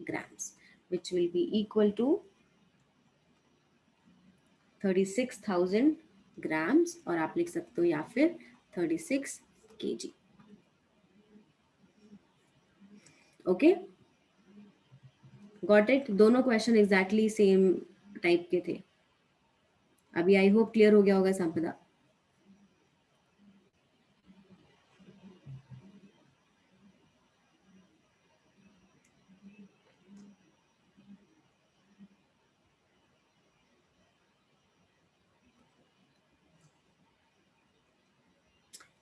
grams, which will be equal to 36,000 grams, और आप लिख सकते हो या फिर 36 kg. Okay, got it. दोनों क्वेश्चन एग्जैक्टली सेम टाइप के थे. अभी आई होप क्लियर हो गया होगा संपदा.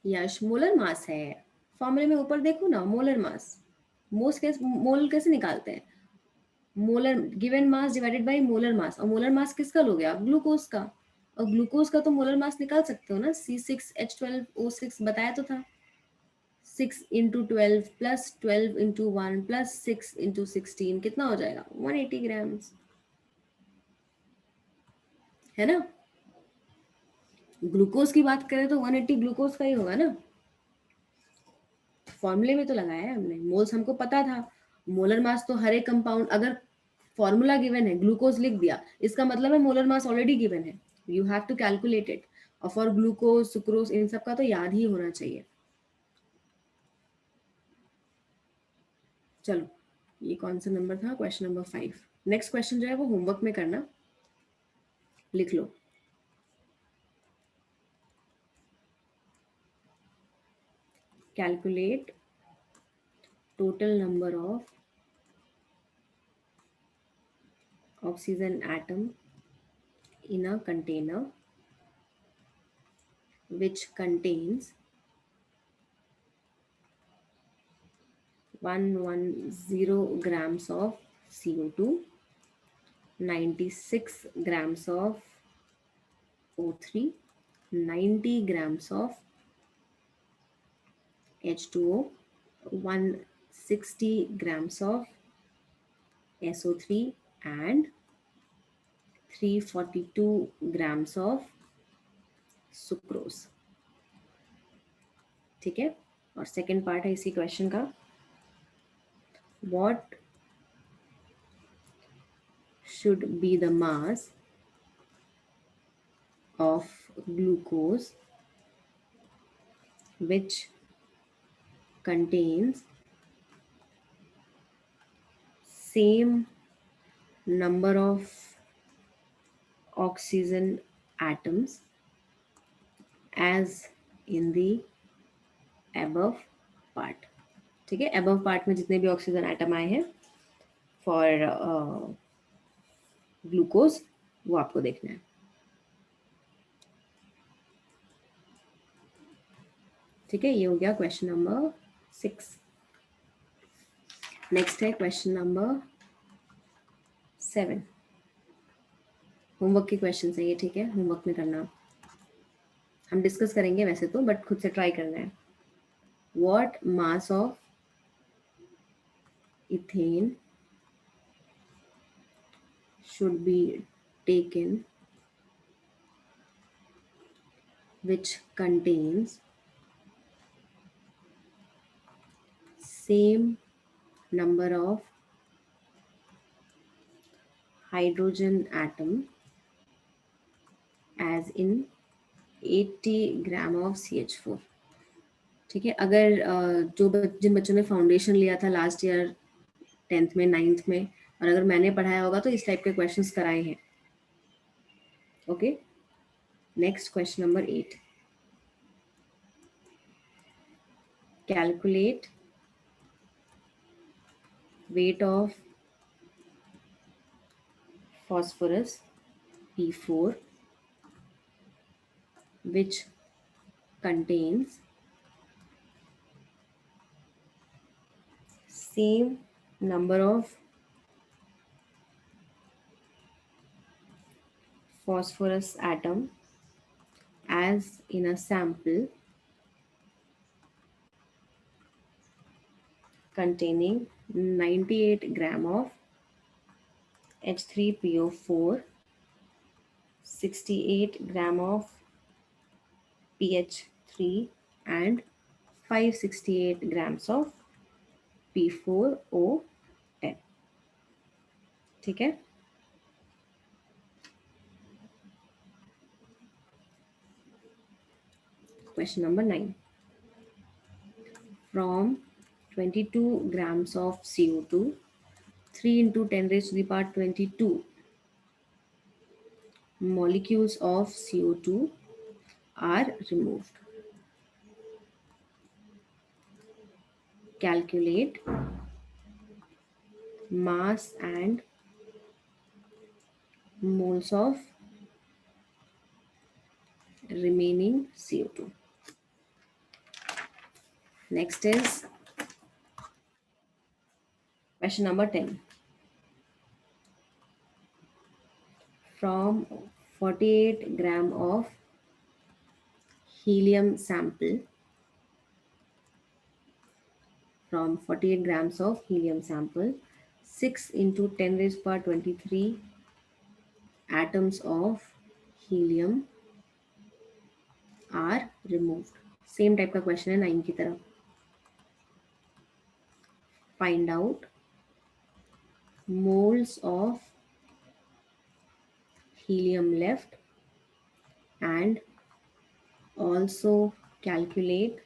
यश, मोलर मास है, फॉर्मूले में ऊपर देखो ना, मोलर मास. मोल कैसे निकालते हैं, molar given mass divided by molar मास. और मोलर मास किसका लोगे आप, ग्लूकोज का. और ग्लूकोज का तो मोलर मास निकाल सकते हो ना, C6H12O6 बताया तो था. 6 into 12 plus 12 into 1 plus 6 into 16 कितना हो जाएगा, 180 ग्राम्स, है ना. ग्लूकोज की बात करें तो 180 ग्लूकोज का ही होगा ना. फॉर्मूले में तो लगाया है हमने, मोल्स हमको पता था. मोलर मास तो हर एक कंपाउंड, अगर फॉर्मूला गिवन है, ग्लूकोज लिख दिया, इसका मतलब है मोलर मास ऑलरेडी गिवन है. You have to calculate it. और फॉर ग्लूकोज, सुक्रोज, इन सब का तो याद ही होना चाहिए. चलो, ये कौन सा नंबर था, क्वेश्चन नंबर 5. नेक्स्ट क्वेश्चन जो है वो होमवर्क में करना, लिख लो. Calculate total number of oxygen atom in a container which contains 110 grams of CO2, 96 grams of O3, 90 grams of H2O, 160 grams of SO3 and 342 grams of sucrose. ठीक है. और सेकेंड पार्ट है इसी क्वेश्चन का, what should be the mass of glucose which contains same number of oxygen atoms as in the above part. ठीक है, above part में जितने भी ऑक्सीजन एटम आए हैं फॉर ग्लूकोज, वो आपको देखना है. ठीक है, ये हो गया क्वेश्चन नंबर 6. नेक्स्ट है क्वेश्चन नंबर 7. होमवर्क के क्वेश्चन है ये, ठीक है, होमवर्क में करना. हम डिस्कस करेंगे वैसे तो, बट खुद से ट्राई करना है. What mass of ethane should be taken which contains same number of hydrogen atom as in 80 gram of CH4। ठीक है, अगर जिन बच्चों ने फाउंडेशन लिया था लास्ट ईयर 10th में 9th में, और अगर मैंने पढ़ाया होगा तो इस टाइप के क्वेश्चंस कराए हैं। Okay, next question number 8, calculate weight of phosphorus P4 which contains same number of phosphorus atom as in a sample containing 98 gram of H3PO4, 68 gram of PH3 and 568 grams of P4O10। ठीक है, question number 9, from 22 grams of CO2, 3 into 10 raised to the power 22 molecules of CO2 are removed. Calculate mass and moles of remaining CO2. Next is question number 10. From 48 gram of helium sample, from 48 grams of helium sample, 6 into 10 raised power 23 atoms of helium are removed. Same type का question है 9 की तरह। Find out moles of helium left and also calculate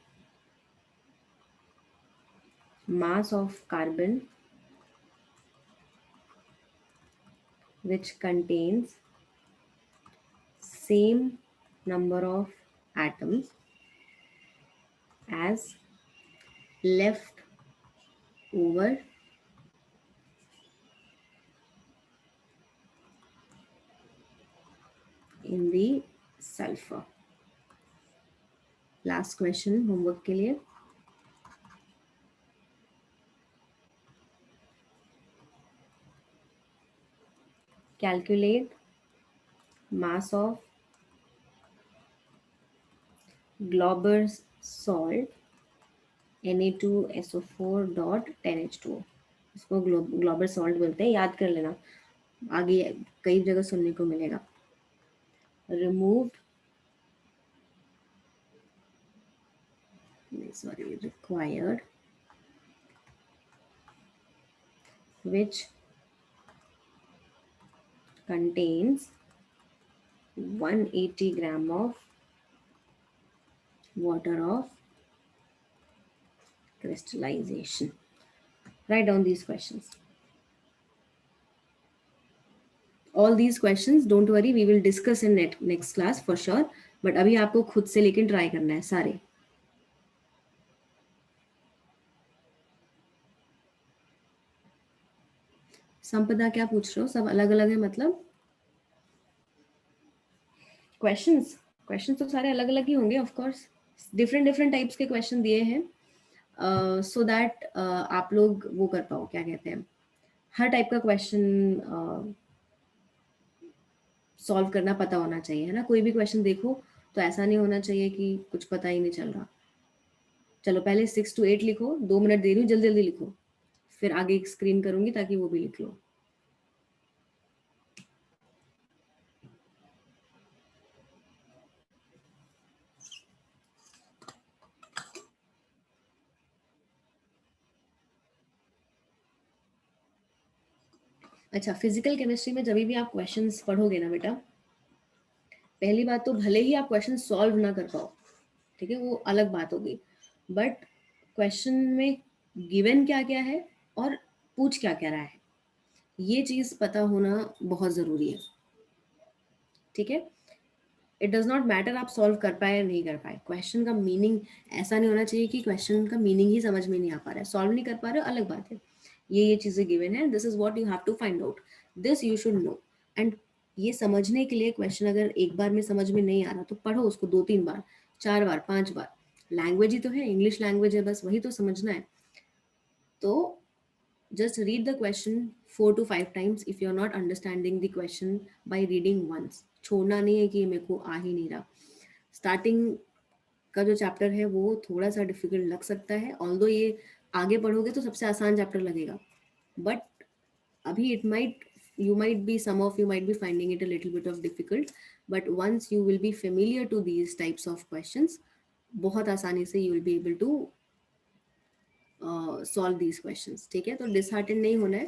mass of carbon which contains same number of atoms as left over in the sulfur। Last question homework के लिए, calculate mass of Glauber's salt Na2SO4.10H2O। इसको Glauber salt बोलते हैं, याद कर लेना, आगे कई जगह सुनने को मिलेगा। removed required which contains 180 gram of water of crystallization। Write down these questions. All these questions, don't worry, we will discuss in next class for sure, but अभी आपको खुद से लेकिन ट्राई करना है सारे। संपदा क्या पूछ रहे हो, सब अलग अलग है मतलब? क्वेश्चंस तो सारे अलग अलग ही होंगे ऑफ कोर्स, डिफरेंट टाइप्स के क्वेश्चन दिए हैं सो दैट आप लोग वो कर पाओ, क्या कहते हैं, हर टाइप का क्वेश्चन सॉल्व करना पता होना चाहिए, है ना। कोई भी क्वेश्चन देखो तो ऐसा नहीं होना चाहिए कि कुछ पता ही नहीं चल रहा। चलो पहले 6 to 8 लिखो, 2 मिनट दे रही हूँ, जल्दी जल्दी लिखो, फिर आगे स्क्रीन करूंगी ताकि वो भी लिख लो। अच्छा, फिजिकल केमिस्ट्री में जब भी आप क्वेश्चंस पढ़ोगे ना बेटा, पहली बात तो भले ही आप क्वेश्चन सॉल्व ना कर पाओ, ठीक है, वो अलग बात होगी, बट क्वेश्चन में गिवन क्या क्या है और पूछ क्या क्या रहा है, ये चीज़ पता होना बहुत ज़रूरी है, ठीक है। इट डज़ नॉट मैटर आप सॉल्व कर पाए या नहीं कर पाए, क्वेश्चन का मीनिंग ऐसा नहीं होना चाहिए कि क्वेश्चन का मीनिंग ही समझ में नहीं आ पा रहा है, सॉल्व नहीं कर पा रहे हो अलग बात है, ये चीज़ें गिवन है, this is what you have to find out, this you should know. And ये समझने के लिए क्वेश्चन अगर एक बार में समझ में नहीं आ रहा तो पढ़ो उसको 2-3 बार, 4 बार, 5 बार, लैंग्वेज ही तो है, इंग्लिश लैंग्वेज है, बस वही तो समझना है। तो just read the question 4 to 5 times if you're not understanding the question by reading once। छोड़ना नहीं है कि ये मेरे को आ ही नहीं रहा। स्टार्टिंग का जो चैप्टर है वो थोड़ा सा डिफिकल्ट लग सकता है, ऑल्दो ये आगे पढ़ोगे तो सबसे आसान चैप्टर लगेगा, बट अभी it might, you might be, some of you might be finding it a little bit of difficult, but once you will be familiar to these types of questions, बहुत आसानी से you will be able to solve these questions, ठीक है। तो disheartened नहीं होना है,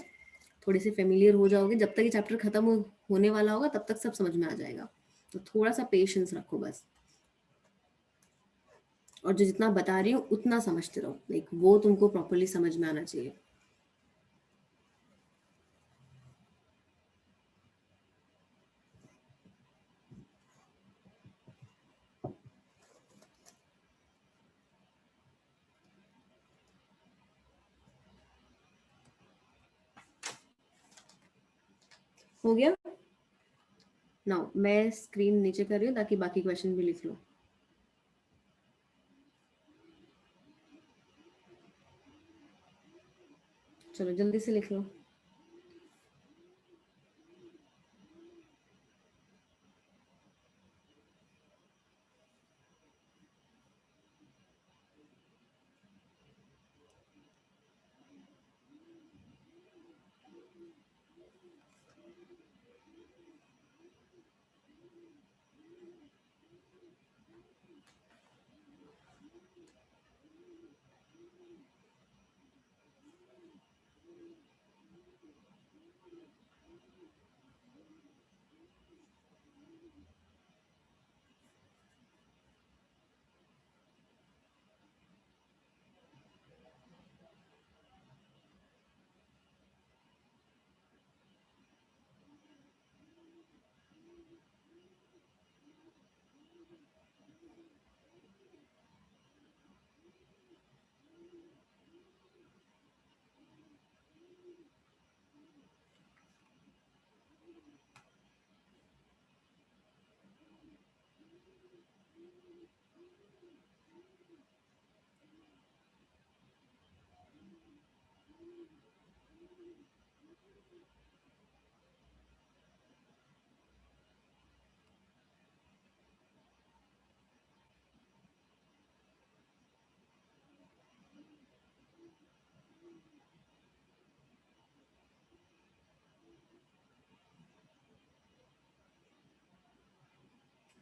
थोड़े से फेमिलियर हो जाओगे, जब तक ये चैप्टर खत्म होने वाला होगा तब तक सब समझ में आ जाएगा, तो थोड़ा सा पेशेंस रखो बस, और जो जितना बता रही हूँ उतना समझते रहो, लाइक वो तुमको प्रॉपरली समझ में आना चाहिए। हो गया। नाउ मैं स्क्रीन नीचे कर रही हूँ ताकि बाकी क्वेश्चन भी लिख लो। चलो जल्दी से लिख लो।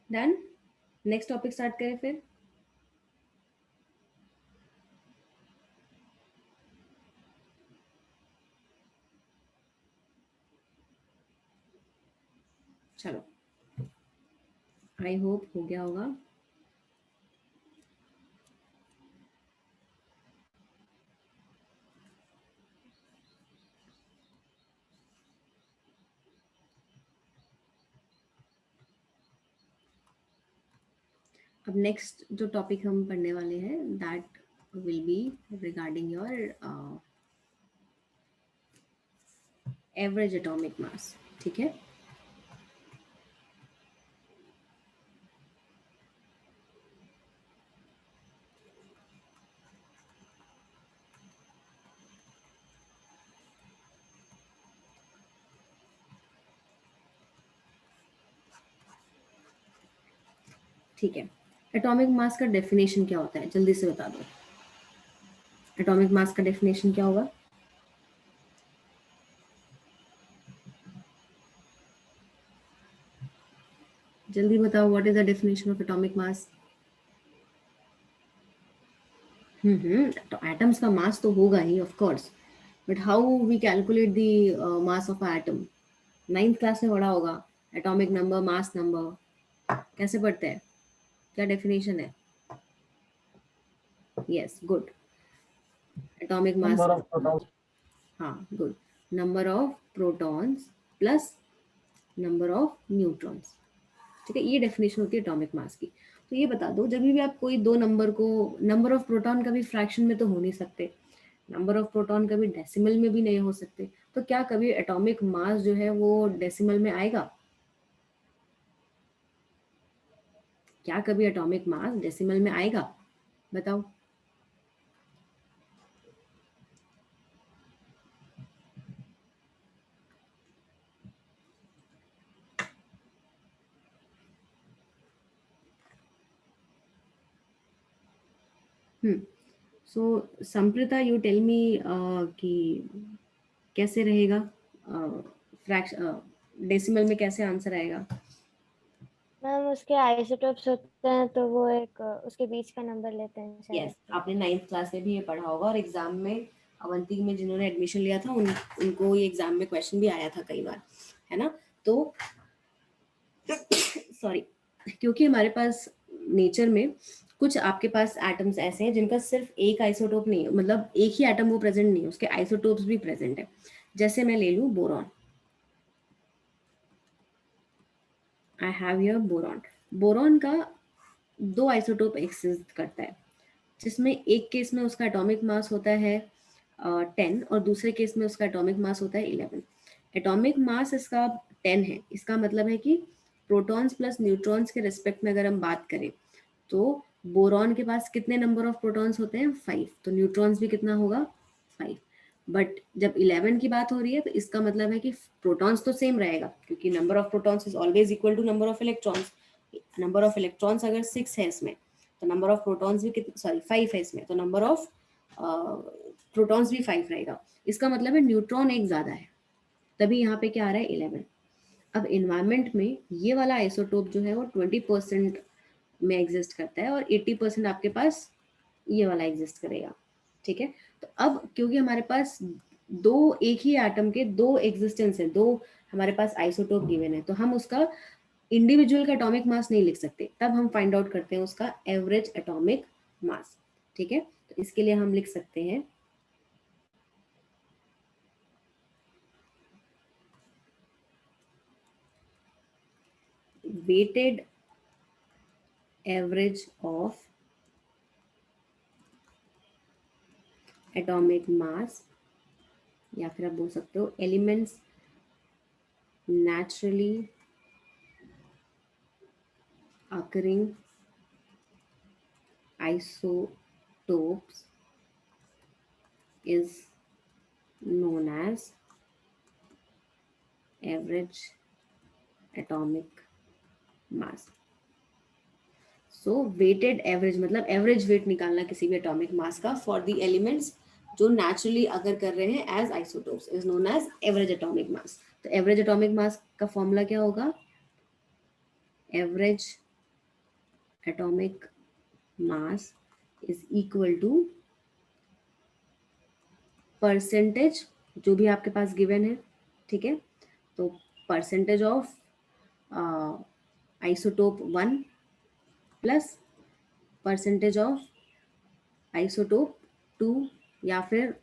डन। नेक्स्ट टॉपिक स्टार्ट करें फिर। चलो, आई होप हो गया होगा। अब नेक्स्ट जो टॉपिक हम पढ़ने वाले हैं that will be regarding your average atomic मास, ठीक है। ठीक है, एटॉमिक मास का डेफिनेशन क्या होता है जल्दी से बता दो। एटॉमिक मास का डेफिनेशन क्या होगा? जल्दी बताओ, what is the definition of atomic mass? तो एटम्स का मास तो होगा ही of course, but how we calculate the mass of atom? 9th class में पढ़ा होगा, एटॉमिक नंबर, मास नंबर, कैसे पढ़ते हैं? क्या डेफिनेशन है? Yes, good, atomic mass, number of protons. हाँ good, number of protons plus number of neutrons. ठीक है, ये डेफिनेशन होती है एटॉमिक मास की। तो ये बता दो, जब भी आप कोई दो नंबर को, नंबर ऑफ प्रोटॉन कभी फ्रैक्शन में तो हो नहीं सकते, नंबर ऑफ प्रोटॉन कभी डेसिमल में भी नहीं हो सकते, तो क्या कभी एटॉमिक मास जो है वो डेसिमल में आएगा? क्या कभी एटॉमिक मास डेसिमल में आएगा? बताओ। सो संप्रिता, यू टेल मी कि कैसे रहेगा फ्रैक्शन, डेसिमल में कैसे आंसर आएगा? मैम उसके आइसोटोप्स होते हैं तो वो एक उसके बीच का नंबर लेते हैं यस, शायद। आपने 9th क्लास में भी ये पढ़ा होगा, और एग्जाम में अवंती में जिन्होंने एडमिशन लिया था उनको ये एग्जाम में क्वेश्चन भी आया था कई बार, है ना? तो सॉरी, क्योंकि हमारे पास नेचर में कुछ आपके पास एटम्स ऐसे हैं जिनका सिर्फ एक आइसोटोप नहीं है, मतलब एक ही एटम वो प्रेजेंट नहीं है, उसके आइसोटोप्स भी प्रेजेंट है। जैसे मैं ले लूँ boron, I have here boron. Boron का दो आइसोटोप एक्सिस्ट करता है, जिसमें एक केस में उसका एटॉमिक मास होता है 10 और दूसरे केस में उसका एटॉमिक मास होता है 11। एटॉमिक मास इसका 10 है, इसका मतलब है कि प्रोटॉन्स प्लस न्यूट्रॉन्स के रिस्पेक्ट में अगर हम बात करें तो बोरॉन के पास कितने नंबर ऑफ प्रोटॉन्स होते हैं? 5, तो न्यूट्रॉन्स भी कितना होगा? 5। बट जब 11 की बात हो रही है तो इसका मतलब है कि प्रोटॉन्स तो सेम रहेगा, क्योंकि number of protons is always equal to number of electrons. Number of electrons अगर 6 है इसमें, तो नंबर ऑफ प्रोटॉन्स भी कितने, सॉरी 5 है इसमें, तो नंबर ऑफ प्रोटॉन्स भी 5 रहेगा। इसका मतलब है न्यूट्रॉन एक ज़्यादा है, तभी यहाँ पे क्या आ रहा है? 11। अब इन्वायरमेंट में ये वाला आइसोटोप जो है वो 20% में एग्जिस्ट करता है और 80% आपके पास ये वाला एग्जिस्ट करेगा। ठीक है, तो अब क्योंकि हमारे पास दो, एक ही एटम के दो एग्जिस्टेंस है, दो हमारे पास आइसोटोप गिवन है, तो हम उसका इंडिविजुअल का एटॉमिक मास नहीं लिख सकते, तब हम फाइंड आउट करते हैं उसका एवरेज एटॉमिक मास। ठीक है, तो इसके लिए हम लिख सकते हैं weighted average of atomic mass, या फिर आप बोल सकते हो elements naturally occurring isotopes is known as average atomic mass. So weighted average मतलब एवरेज वेट निकालना किसी भी एटॉमिक मास का फॉर द एलिमेंट्स जो नेचुरली अगर कर रहे हैं as isotopes is known as average atomic mass. तो एवरेज एटॉमिक मास का फॉर्मूला क्या होगा? Average atomic mass is equal to percentage जो भी आपके पास गिवन है। ठीक है, तो percentage of isotope 1 plus percentage of isotope 2, या फिर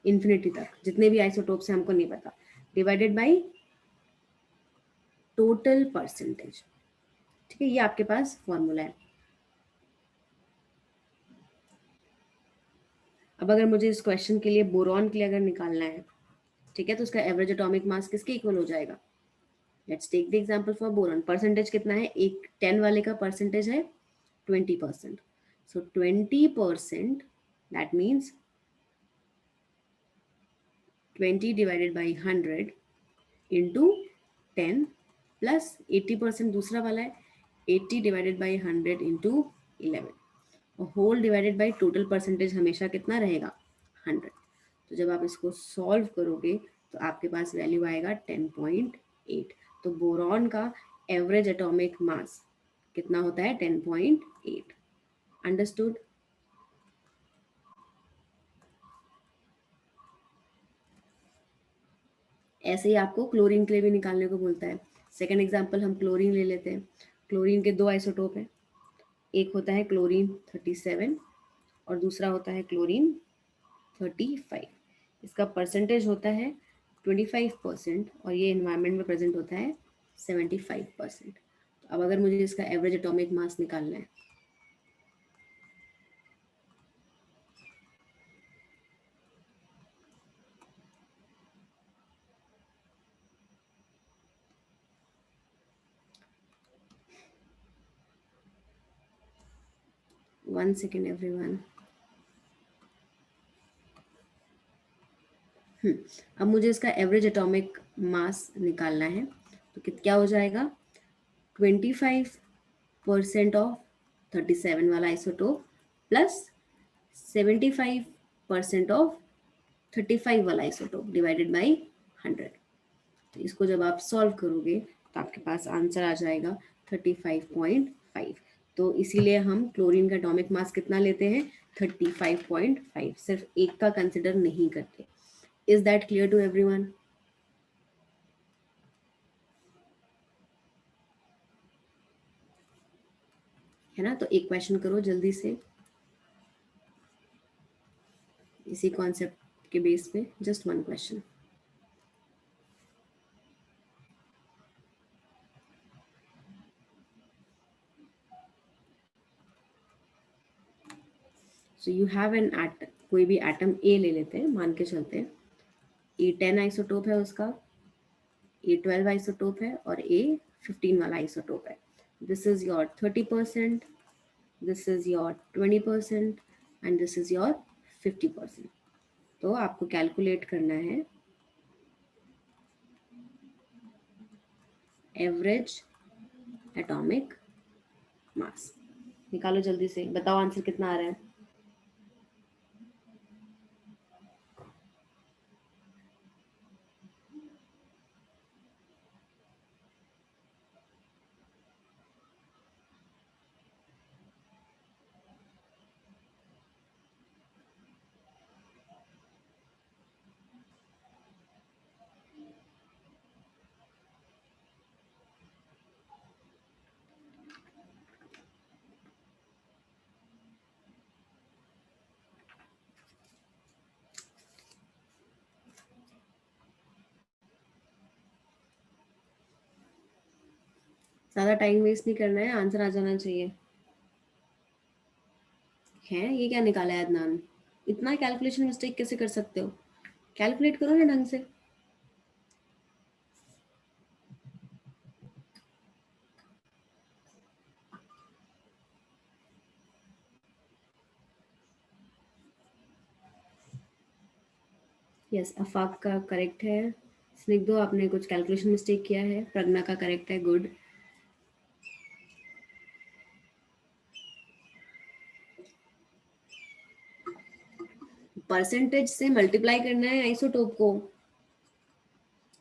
इन्फिनिटी तक जितने भी आइसोटोप्स हैं हमको नहीं पता, डिवाइडेड बाय टोटल परसेंटेज। ठीक है, ये आपके पास फॉर्मूला है। अब अगर मुझे इस क्वेश्चन के लिए बोरॉन के लिए अगर निकालना है, ठीक है, तो उसका एवरेज एटॉमिक मास किसके इक्वल हो जाएगा? Let's take the example for boron. Percentage कितना है? एक 10 वाले का परसेंटेज है 20%। So 20% that means 20 divided by 100 into 10 plus 80% दूसरा वाला है 80 डिवाइडेड बाई 100 इंटू 11, और whole divided by total percentage हमेशा कितना रहेगा? 100। तो जब आप इसको सॉल्व करोगे तो आपके पास वैल्यू आएगा 10.8। तो बोरॉन का एवरेज एटॉमिक मास कितना होता है? 10.8। अंडरस्टूड? ऐसे ही आपको क्लोरीन के लिए भी निकालने को बोलता है। सेकेंड एग्जाम्पल हम क्लोरीन ले लेते हैं। क्लोरीन के 2 आइसोटोप हैं, एक होता है क्लोरीन 37 और दूसरा होता है क्लोरीन 35। इसका परसेंटेज होता है 25% और ये इन्वायरमेंट में प्रेजेंट होता है 75%। अब अगर मुझे इसका एवरेज एटॉमिक मास निकालना है, वन सेकेंड एवरीवन। अब मुझे इसका एवरेज एटॉमिक मास निकालना है, तो क्या हो जाएगा? 25% ऑफ 37 वाला आइसोटोप प्लस 75% ऑफ 35 वाला आइसोटोप डिवाइडेड बाई 100। तो इसको जब आप सॉल्व करोगे तो आपके पास आंसर आ जाएगा 35.5। तो इसीलिए हम क्लोरीन का एटॉमिक मास कितना लेते हैं? 35.5, सिर्फ एक का कंसिडर नहीं करते। Is that clear to everyone? है ना? तो एक क्वेश्चन करो जल्दी से इसी कॉन्सेप्ट के बेस पे, just one question. So you have an atom, कोई भी एटम ए ले लेते हैं, मान के चलते हैं ए 10 आइसोटोप है उसका, ए 12 आइसोटोप है और ए 15 वाला आइसोटोप है। This is your 30%, this is your 20% and this is your 50%। तो आपको कैलकुलेट करना है एवरेज एटॉमिक मास। निकालो जल्दी से, बताओ आंसर कितना आ रहा है। ज़्यादा टाइम वेस्ट नहीं करना है, आंसर आ जाना चाहिए। है ये क्या निकाला है अदनान? इतना कैलकुलेशन मिस्टेक कैसे कर सकते हो? कैलकुलेट करो ना ढंग से। यस, अफाक का करेक्ट है। स्निग्धो आपने कुछ कैलकुलेशन मिस्टेक किया है। प्रज्ञा का करेक्ट है, गुड। परसेंटेज से मल्टीप्लाई करना है आइसोटोप को,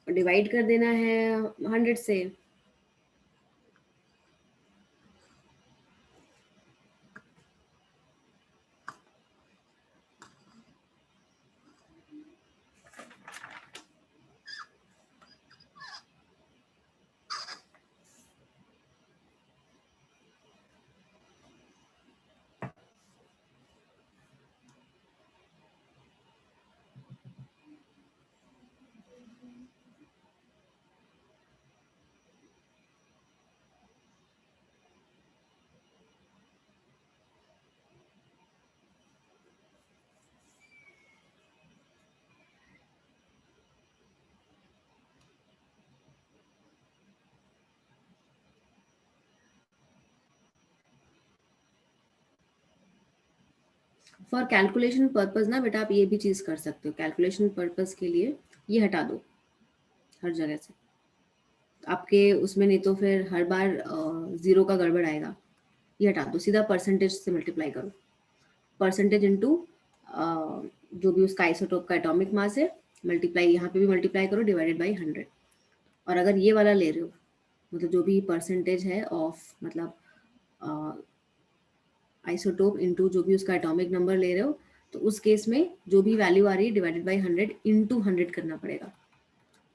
डिवाइड कर देना है 100 से। फॉर कैलकुलेशन पर्पज ना बेटा, आप ये भी चीज कर सकते हो। कैलकुलेशन पर्पज के लिए ये हटा दो हर जगह से। आपके उसमें नहीं तो फिर हर बार जीरो का गड़बड़ आएगा। ये हटा दो, सीधा परसेंटेज से मल्टीप्लाई करो। परसेंटेज इंटू जो भी उसका आइसोटोप का एटॉमिक मास है, मल्टीप्लाई, यहाँ पे भी मल्टीप्लाई करो, डिवाइडेड बाई 100। और अगर ये वाला ले रहे हो, मतलब जो भी परसेंटेज है ऑफ, मतलब आइसोटोप इंटू जो भी उसका एटॉमिक नंबर ले रहे हो, तो उस केस में जो भी वैल्यू आ रही है डिवाइडेड बाई 100 इंटू 100 करना पड़ेगा।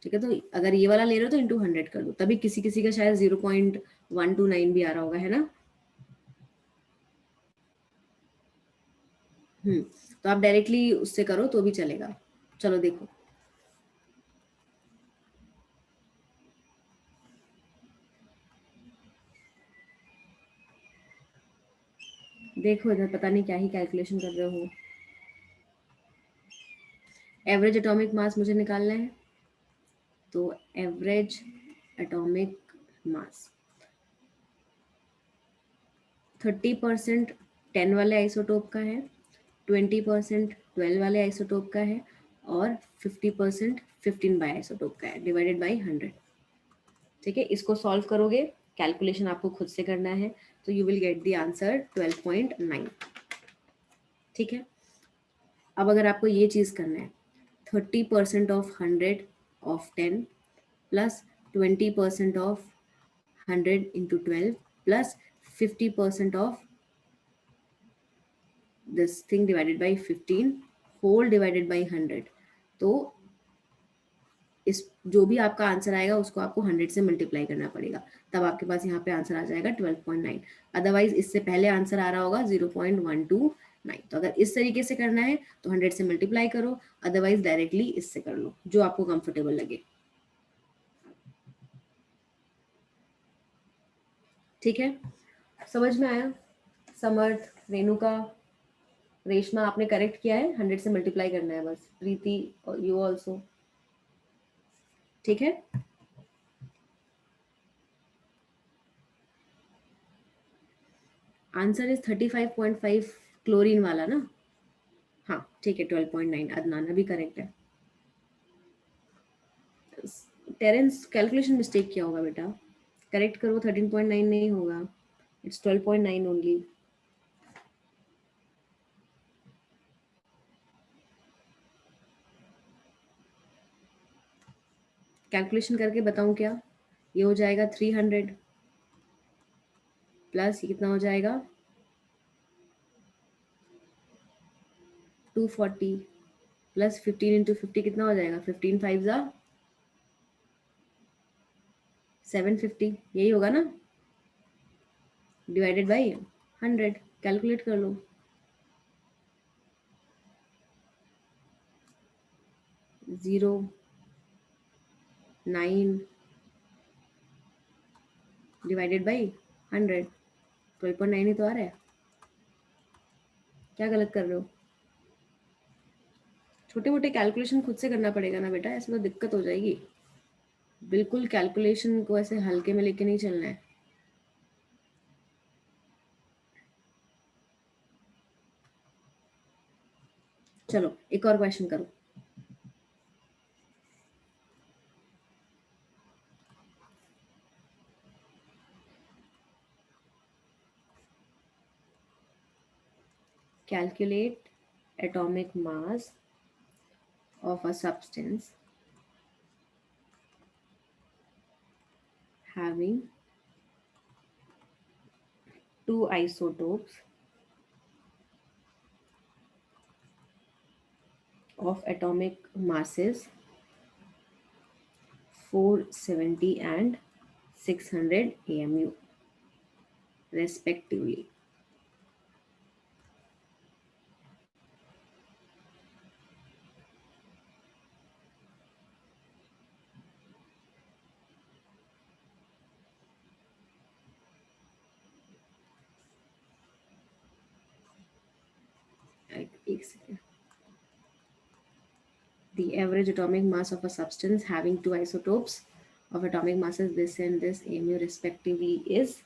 ठीक है, तो अगर ये वाला ले रहे हो तो इंटू 100 कर दो, तभी किसी किसी का शायद 0.129 भी आ रहा होगा, है ना। तो आप डायरेक्टली उससे करो तो भी चलेगा। चलो देखो, देखो इधर पता नहीं क्या ही कैलकुलेशन कर रहे हो। एवरेज एटॉमिक मास मुझे निकालना है, तो एवरेज एटॉमिक मास 30% 10 वाले आइसोटोप का है, 20% 12 वाले आइसोटोप का है, और 50% 15 बाय आइसोटोप का है, डिवाइडेड बाई 100। ठीक है, इसको सॉल्व करोगे, कैलकुलेशन आपको खुद से करना है, तो you will get the answer 12.9। ठीक है, अब अगर आपको ये चीज़ करना है, 30% of 100 of 10 plus 20% of 100 into 12 plus 50% of this thing divided by 15 whole divided by 100। तो इस जो भी आपका आंसर आएगा उसको आपको 100 से मल्टीप्लाई करना पड़ेगा, तब आपके पास यहाँ पे आंसर आ जाएगा 12.9। अदरवाइज इससे पहले आंसर आ रहा होगा 0.129। तो अगर इस तरीके से करना है तो 100 से मल्टीप्लाई करो, अदरवाइज डायरेक्टली इससे कर लो, जो आपको कंफर्टेबल लगे। ठीक है, समझ में आया? समर्थ, रेणुका, रेशमा, आपने करेक्ट किया है, 100 से मल्टीप्लाई करना है बस। प्रीति, यू ऑल्सो। ठीक है, आंसर इज 35.5 क्लोरीन वाला ना। हाँ ठीक है, 12.9। अदनान अभी करेक्ट है। टेरेंस कैलकुलेशन मिस्टेक किया होगा बेटा, करेक्ट करो, 13.9 नहीं होगा, इट्स 12.9 ओनली। कैलकुलेशन करके बताऊं क्या? ये हो जाएगा 300 प्लस ये कितना हो जाएगा 240 प्लस 15 इंटू 50 कितना हो जाएगा 15 5 जा 750, यही होगा ना, डिवाइडेड बाई 100। कैलकुलेट कर लो, 0.9 डिवाइडेड बाई 100, 12.9 ही तो आ रहा है। क्या गलत कर रहे हो? छोटे मोटे कैलकुलेशन खुद से करना पड़ेगा ना बेटा, ऐसे तो दिक्कत हो जाएगी। बिल्कुल कैलकुलेशन को ऐसे हल्के में लेके नहीं चलना है। चलो एक और क्वेश्चन करो। Calculate atomic mass of a substance having two isotopes of atomic masses 470 and 600 AMU respectively. एक second. The average atomic mass of a substance having two isotopes of atomic masses this and this AMU respectively is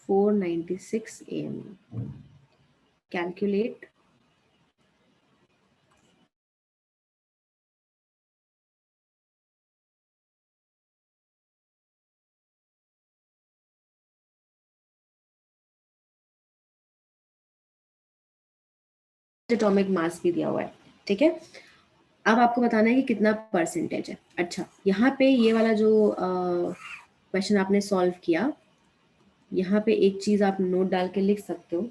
496 AMU. Calculate atomic mass भी दिया हुआ है। ठीक है, अब आपको बताना है कि कितना परसेंटेज है। अच्छा, यहाँ पे ये वाला जो क्वेश्चन आपने सॉल्व किया, यहाँ पे एक चीज़ आप नोट डाल के लिख सकते हो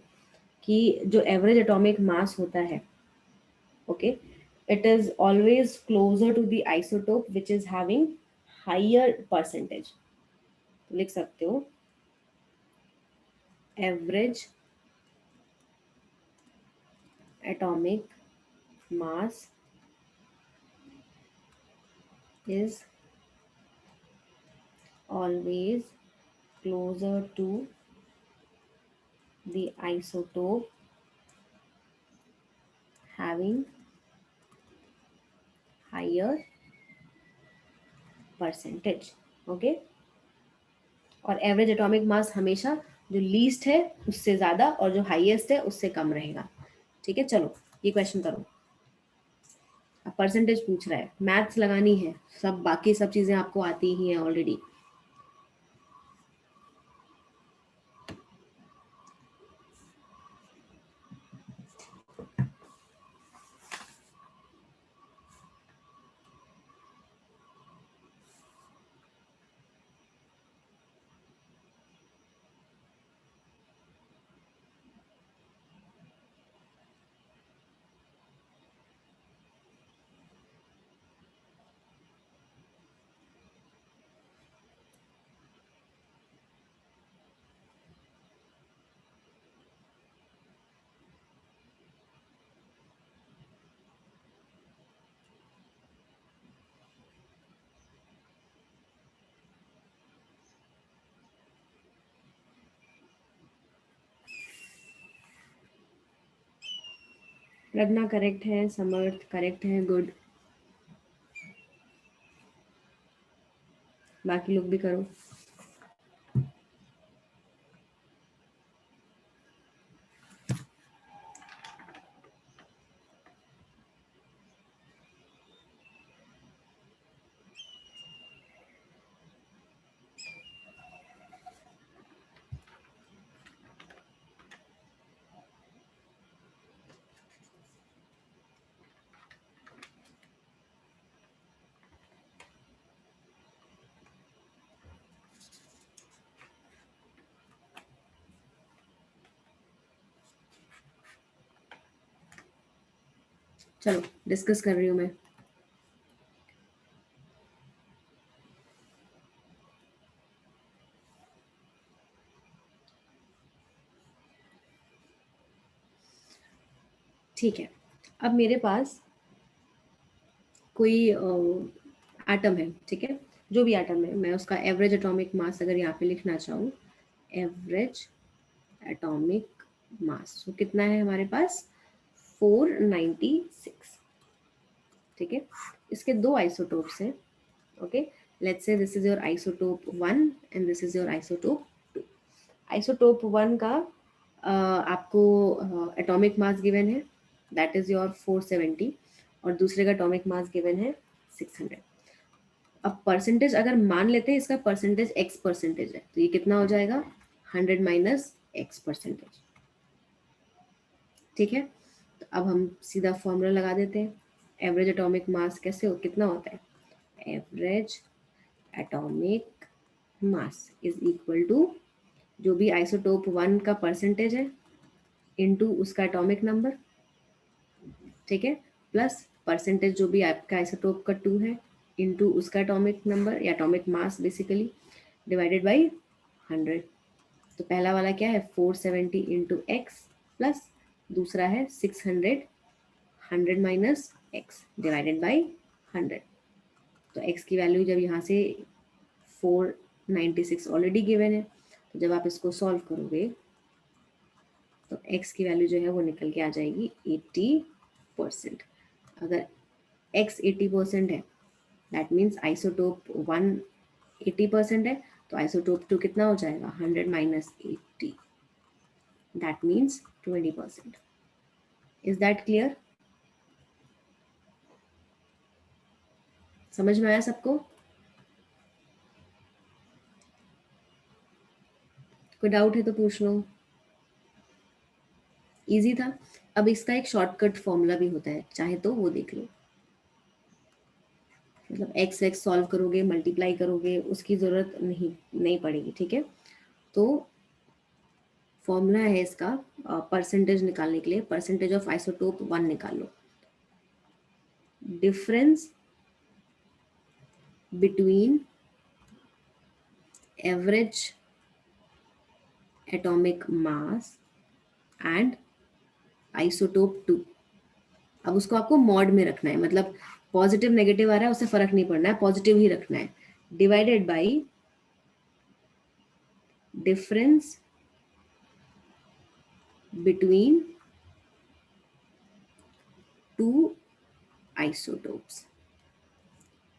कि जो एवरेज एटॉमिक मास होता है, okay, it is always closer to the isotope which is having higher percentage. तो लिख सकते हो average atomic mass is always closer to the isotope having higher percentage. Okay, और एवरेज एटॉमिक मास हमेशा जो लीस्ट है उससे ज्यादा और जो हाईएस्ट है उससे कम रहेगा. ठीक है, चलो ये क्वेश्चन करो. अब परसेंटेज पूछ रहा है, मैथ्स लगानी है, सब बाकी सब चीजें आपको आती ही हैं ऑलरेडी. प्रज्ञा करेक्ट है, समर्थ करेक्ट है, गुड. बाकी लोग भी करो. चलो डिस्कस कर रही हूँ मैं. ठीक है, अब मेरे पास कोई एटम है. ठीक है, जो भी एटम है, मैं उसका एवरेज एटॉमिक मास अगर यहाँ पे लिखना चाहूँ, एवरेज एटॉमिक मास तो कितना है हमारे पास, 496. ठीक है, इसके दो आइसोटोप्स हैं. Okay, let's say this is your isotope 1 and this is your isotope 2. Isotope 1 का आपको एटॉमिक मास गिवन है, दैट इज योर 470, और दूसरे का एटॉमिक मास गिवन है 600. अब परसेंटेज अगर मान लेते हैं इसका परसेंटेज x परसेंटेज है, तो ये कितना हो जाएगा, 100 माइनस x परसेंटेज. ठीक है, तो अब हम सीधा फॉर्मूला लगा देते हैं. एवरेज एटॉमिक मास कैसे हो, कितना होता है, average atomic mass is equal to जो भी आइसोटोप 1 का परसेंटेज है इनटू उसका एटॉमिक नंबर. ठीक है, प्लस परसेंटेज जो भी आपका आइसोटोप का 2 है इनटू उसका एटॉमिक नंबर या atomic mass basically, divided by 100. तो पहला वाला क्या है, 470 इंटू एक्स, प्लस दूसरा है 600, 100 माइनस एक्स डिवाइडेड बाय 100. तो x की वैल्यू जब यहाँ से 496 ऑलरेडी गिवन है, तो जब आप इसको सॉल्व करोगे तो x की वैल्यू जो है वो निकल के आ जाएगी 80%. अगर x 80% है, दैट मीन्स आइसोटोप 1 80% है, तो आइसोटोप 2 कितना हो जाएगा, 100 minus 80, that means 20%. Is that clear? समझ में आया सबको? कोई डाउट है तो पूछ लो. इजी था. अब इसका एक शॉर्टकट फॉर्मूला भी होता है, चाहे तो वो देख लो. मतलब एक्स एक्स सॉल्व करोगे, मल्टीप्लाई करोगे, उसकी ज़रूरत नहीं पड़ेगी. ठीक है, तो फॉर्मूला है इसका परसेंटेज निकालने के लिए, परसेंटेज ऑफ आइसोटोप 1 निकाल लो. Difference between average atomic mass and isotope 2। अब उसको आपको मॉड में रखना है, मतलब पॉजिटिव नेगेटिव आ रहा है उससे फर्क नहीं पड़ना है, पॉजिटिव ही रखना है, divided by difference between two isotopes.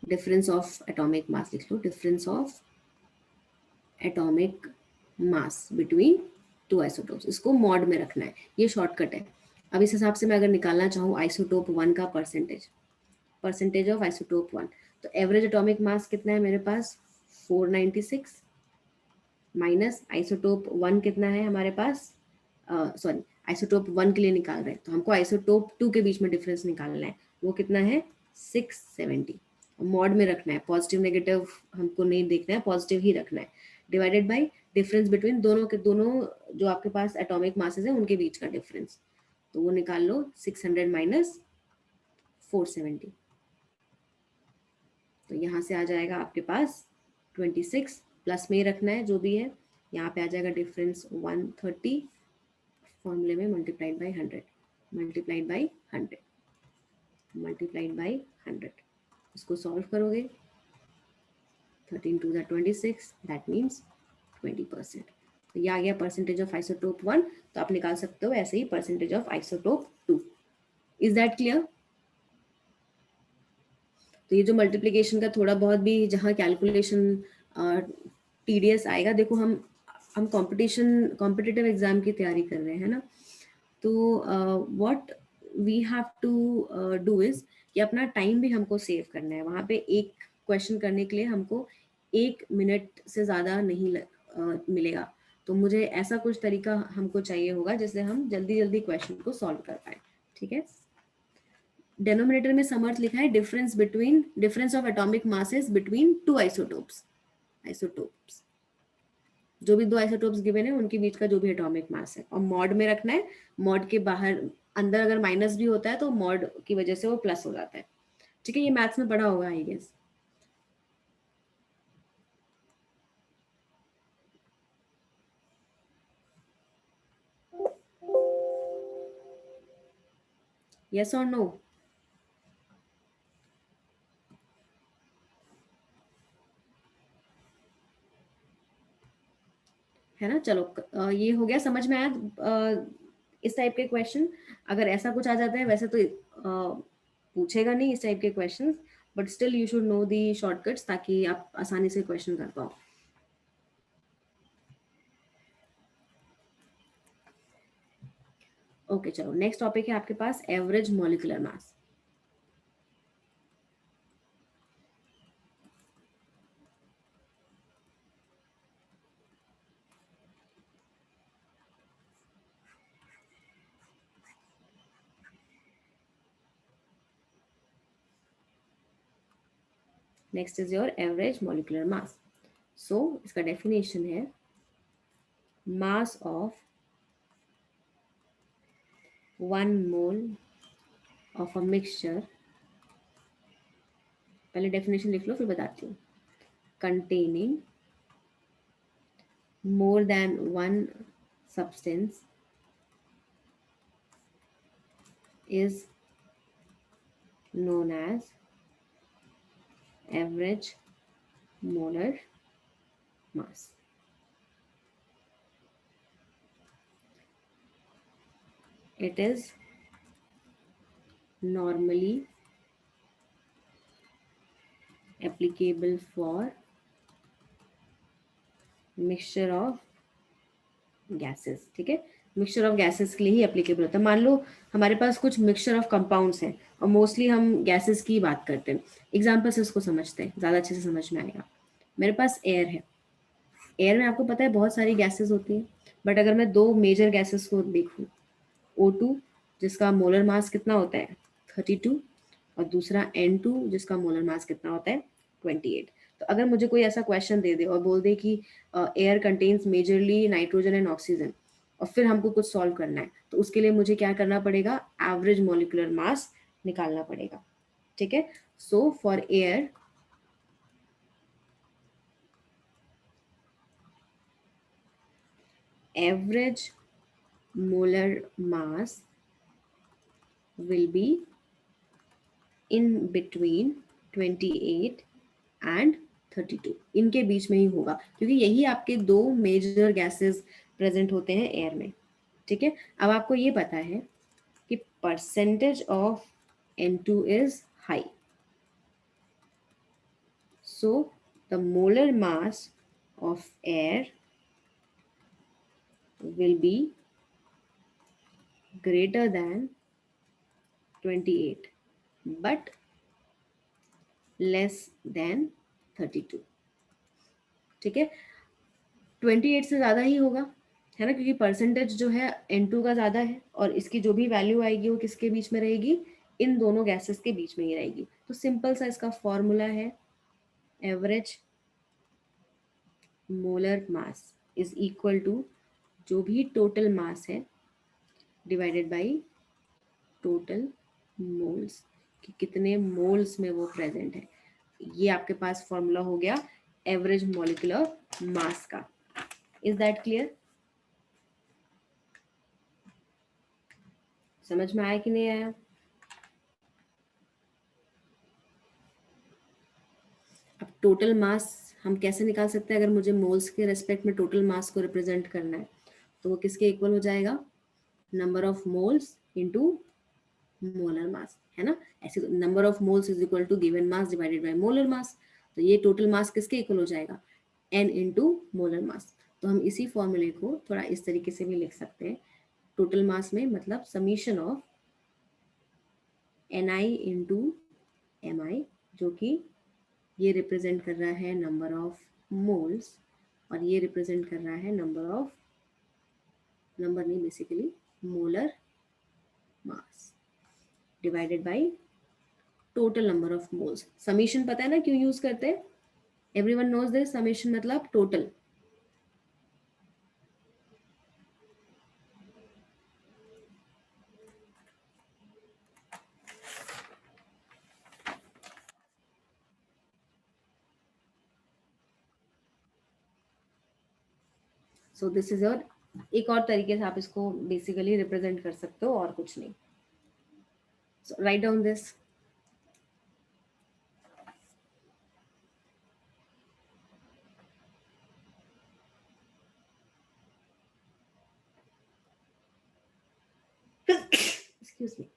Difference of atomic mass लिख लो, difference of atomic mass between two isotopes, इसको मॉड में रखना है, ये शॉर्टकट है। अब इस हिसाब से मैं अगर निकालना चाहूँ आइसोटोप 1 का परसेंटेज ऑफ आइसोटोप 1, तो एवरेज एटॉमिक मास कितना है मेरे पास 496 माइनस आइसोटोप 1 कितना है हमारे पास, सॉरी आइसोटोप 1 के लिए निकाल रहे हैं तो हमको आइसोटोप 2 के बीच में डिफरेंस निकालना है, वो कितना है 670। मॉड में रखना है, पॉजिटिव नेगेटिव हमको नहीं देखना है, पॉजिटिव ही रखना है, डिवाइडेड बाय डिफरेंस बिटवीन दोनों जो आपके पास एटॉमिक मासेस है उनके बीच का डिफरेंस, तो वो निकाल लो 600 माइनस 470, तो यहाँ से आ जाएगा आपके पास 26, प्लस में ही रखना है जो भी है, यहाँ पे आ जाएगा डिफरेंस 130 फॉर्मूले में multiplied by 100 multiplied by 100 multiplied by 100, इसको सॉल्व करोगे 13 टू द 26, दैट मीन्स 20%। तो ये आ गया परसेंटेज ऑफ आइसोटोप 1, तो आप निकाल सकते हो ऐसे ही percentage of isotope 2। Is that clear? तो ये जो मल्टीप्लिकेशन का थोड़ा बहुत भी जहाँ कैलकुलेशन टीडीएस आएगा, देखो हम कॉम्पिटिटिव एग्जाम की तैयारी कर रहे हैं ना, तो what we have to do is कि अपना टाइम भी हमको सेव करना है, वहाँ पे एक क्वेश्चन करने के लिए हमको 1 मिनट से ज़्यादा नहीं मिलेगा, तो मुझे ऐसा कुछ तरीका हमको चाहिए होगा जिससे हम जल्दी जल्दी क्वेश्चन को सॉल्व कर पाए, ठीक है। डेनोमिनेटर में समर्थ लिखा है difference of atomic masses between two isotopes, जो भी दो आइसोटोप्स गिवन है उनके बीच का जो भी एटॉमिक मास है, और मॉड में रखना है, मॉड के बाहर अंदर अगर माइनस भी होता है तो मॉड की वजह से वो प्लस हो जाता है, ठीक है। ये मैथ्स में पढ़ा होगा आई गेस। यस और नो? है ना, चलो ये हो गया, समझ में आया इस टाइप के क्वेश्चन। अगर ऐसा कुछ आ जाता है, वैसे तो पूछेगा नहीं इस टाइप के questions, but still you should know the shortcuts ताकि आप आसानी से क्वेश्चन कर पाओ। ओके चलो, नेक्स्ट टॉपिक है आपके पास average molecular mass. Next is your average molecular mass. So इसका डेफिनेशन है mass of 1 mole of a mixture, पहले डेफिनेशन लिख लो फिर बताती हूँ, containing more than one substance is known as average molar mass. It is normally applicable for mixture of gases, ठीक है, मिक्सचर ऑफ गैसेस के लिए ही एप्लीकेबल होता है। मान लो हमारे पास कुछ मिक्सचर ऑफ कंपाउंड्स हैं और मोस्टली हम गैसेस की बात करते हैं, एग्जाम्पल से उसको समझते हैं, ज़्यादा अच्छे से समझ में आएगा। मेरे पास एयर है, एयर में आपको पता है बहुत सारी गैसेस होती हैं, बट अगर मैं दो मेजर गैसेस को देखूँ, O2 जिसका मोलर मास कितना होता है 32, और दूसरा N2 जिसका मोलर मास कितना होता है 28। तो अगर मुझे कोई ऐसा क्वेश्चन दे दे और बोल दे कि air contains majorly nitrogen and oxygen, और फिर हमको कुछ सॉल्व करना है, तो उसके लिए मुझे क्या करना पड़ेगा, एवरेज मॉलिक्यूलर मास निकालना पड़ेगा, ठीक है. So for air average molar mass will be in between 28 and 32. इनके बीच में ही होगा क्योंकि यही आपके दो मेजर गैसेस प्रेजेंट होते हैं एयर में. ठीक है. अब आपको ये पता है कि percentage of N2 is high, so the molar mass of air will be greater than 28 but less than 32. ठीक है. 28 से ज़्यादा ही होगा, है ना, क्योंकि परसेंटेज जो है N2 का ज़्यादा है और इसकी जो भी वैल्यू आएगी वो किसके बीच में रहेगी, इन दोनों गैसेस के बीच में ही रहेगी. तो सिंपल सा इसका फॉर्मूला है average molar mass is equal to जो भी टोटल मास है डिवाइडेड बाय टोटल मोल्स, कि कितने मोल्स में वो प्रेजेंट है. ये आपके पास फॉर्मूला हो गया एवरेज मॉलिक्यूलर मास का. Is that clear? समझ में आया कि नहीं आया? अब टोटल मास हम कैसे निकाल सकते हैं? अगर मुझे मोल्स के रेस्पेक्ट में टोटल मास को रिप्रेजेंट करना है तो वो किसके इक्वल हो जाएगा, number of moles into molar mass, है ना. ऐसे number of moles is equal to given mass divided by molar mass. तो ये टोटल मास किसके इक्वल हो जाएगा, n इनटू मोलर मास. तो हम इसी फॉर्मूले को थोड़ा इस तरीके से भी लिख सकते हैं. टोटल मास में मतलब summation of ni into mi, जो कि ये रिप्रेजेंट कर रहा है नंबर ऑफ मोल्स और ये रिप्रेजेंट कर रहा है नंबर नहीं basically molar mass divided by total number of moles. Summation पता है ना क्यों यूज करते हैं? Everyone knows this. समीशन मतलब total. So this is your, एक और तरीके से आप इसको बेसिकली रिप्रेजेंट कर सकते हो और कुछ नहीं. So write down this. Excuse me.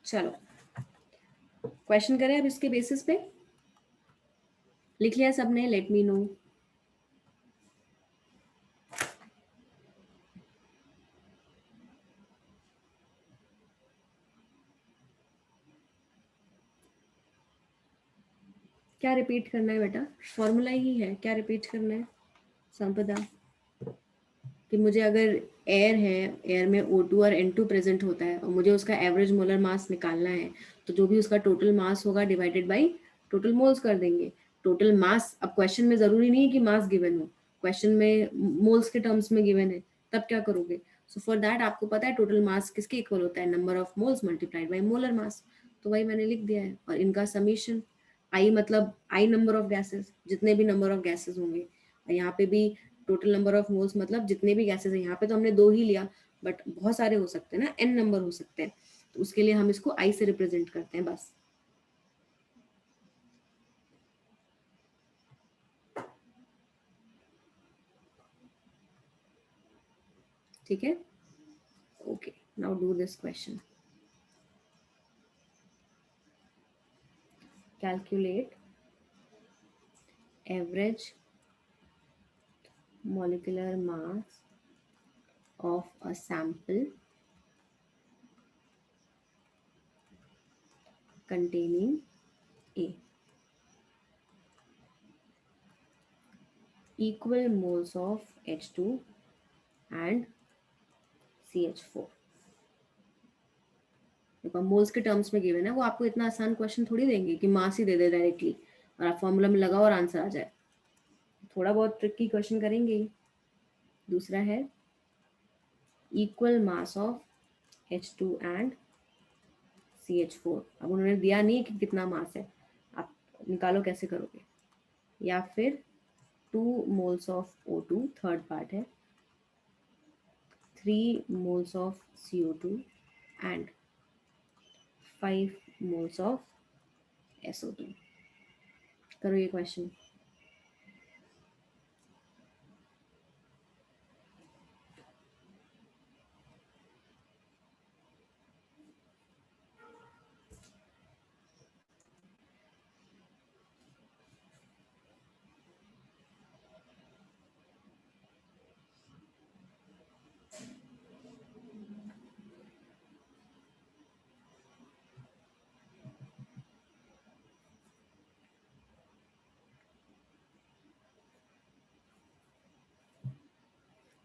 चलो क्वेश्चन करें अब इसके बेसिस पे. लिख लिया सबने? Let me know. क्या रिपीट करना है बेटा? फॉर्मूला ही है, क्या रिपीट करना है संपदा? कि मुझे अगर एयर है, एयर में O2 और N2 प्रेजेंट होता है और मुझे उसका एवरेज मोलर मास निकालना है तो जो भी उसका टोटल मास होगा डिवाइडेड बाय टोटल मोल्स कर देंगे. टोटल मास, अब क्वेश्चन में जरूरी नहीं है कि मास गिवन हो, क्वेश्चन में मोल्स के टर्म्स में गिवन है, तब क्या करोगे? सो फॉर दैट आपको पता है टोटल मास किसके इक्वल होता है, number of moles multiplied by molar mass. तो वही मैंने लिख दिया है. और इनका समीशन आई मतलब आई नंबर ऑफ गैसेस, जितने भी नंबर ऑफ गैसेस होंगे. और यहाँ पे भी टोटल नंबर ऑफ मोल्स मतलब जितने भी गैसेस हैं. यहाँ पे तो हमने दो ही लिया बट बहुत सारे हो सकते हैं ना, n नंबर हो सकते हैं. तो उसके लिए हम इसको आई से रिप्रेजेंट करते हैं बस. ठीक है, okay, now do this question. Calculate average molecular mass of a sample containing A. Equal moles of H2 and CH4. देखो मोल्स के टर्म्स में गिवन है, वो आपको इतना आसान क्वेश्चन थोड़ी देंगे कि मास ही दे दे डायरेक्टली और आप फॉर्मूला में लगाओ और आंसर आ जाए. थोड़ा बहुत ट्रिकी क्वेश्चन करेंगे. दूसरा है equal mass of H2 and CH4. अब उन्होंने दिया नहीं कि कितना मास है, आप निकालो कैसे करोगे. या फिर 2 moles of O2, third part है, 3 moles of CO2 and 5 moles of SO2. करो ये क्वेश्चन.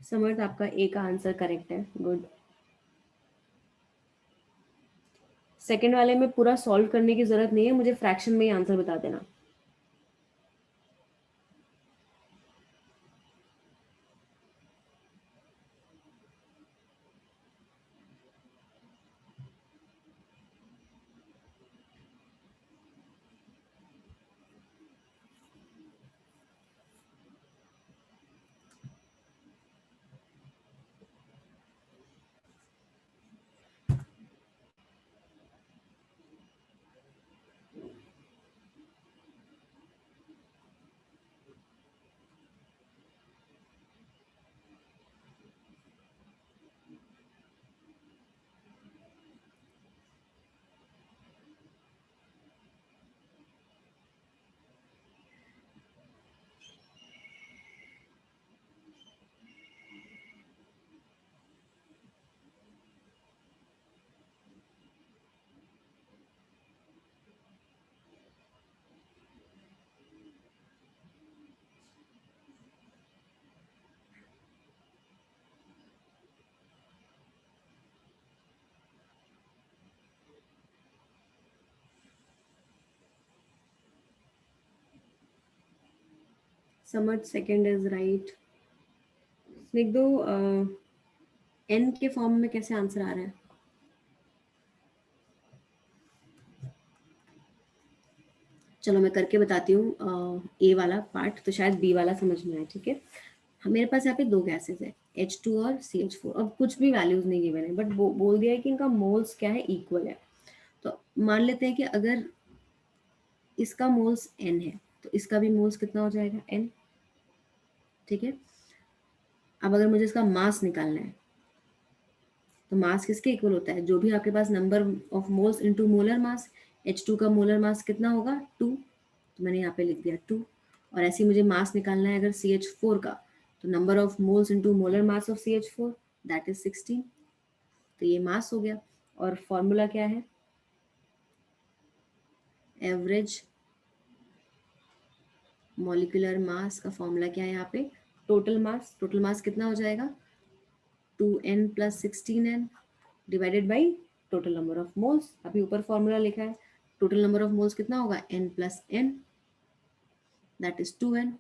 समर्थ, आपका ए का आंसर करेक्ट है, गुड. सेकंड वाले में पूरा सॉल्व करने की जरूरत नहीं है, मुझे फ्रैक्शन में ही आंसर बता देना. समर्थ सेकंड इज राइट. लिख दो एन के फॉर्म में कैसे आंसर आ रहा है. चलो मैं करके बताती हूँ ए वाला पार्ट, तो शायद बी वाला समझ में आए. ठीक है, मेरे पास यहाँ पे दो गैसेस है H2 और CH4. अब कुछ भी वैल्यूज नहीं गिवन है, बट बोल दिया है कि इनका मोल्स क्या है, इक्वल है. तो मान लेते हैं कि अगर इसका मोल्स n है तो इसका भी मोल्स कितना हो जाएगा, n. ठीक है, अब अगर मुझे इसका मास निकालना है तो मास किसके इक्वल होता है, जो भी आपके पास number of moles into molar mass. H2 का मोलर मास कितना होगा, 2, तो मैंने यहाँ पे लिख दिया 2. और ऐसे ही मुझे मास निकालना है अगर CH4 का, तो number of moles into molar mass of CH4, that is 16. तो ये मास हो गया. और फॉर्मूला क्या है, एवरेज मॉलिक्यूलर मास का फॉर्मूला क्या है यहाँ पे, टोटल मास. टोटल मास कितना हो जाएगा, 2n + 16n divided by total number of moles. अभी ऊपर फॉर्मूला लिखा है, टोटल नंबर ऑफ मोल्स कितना होगा, n + n, that is 2n.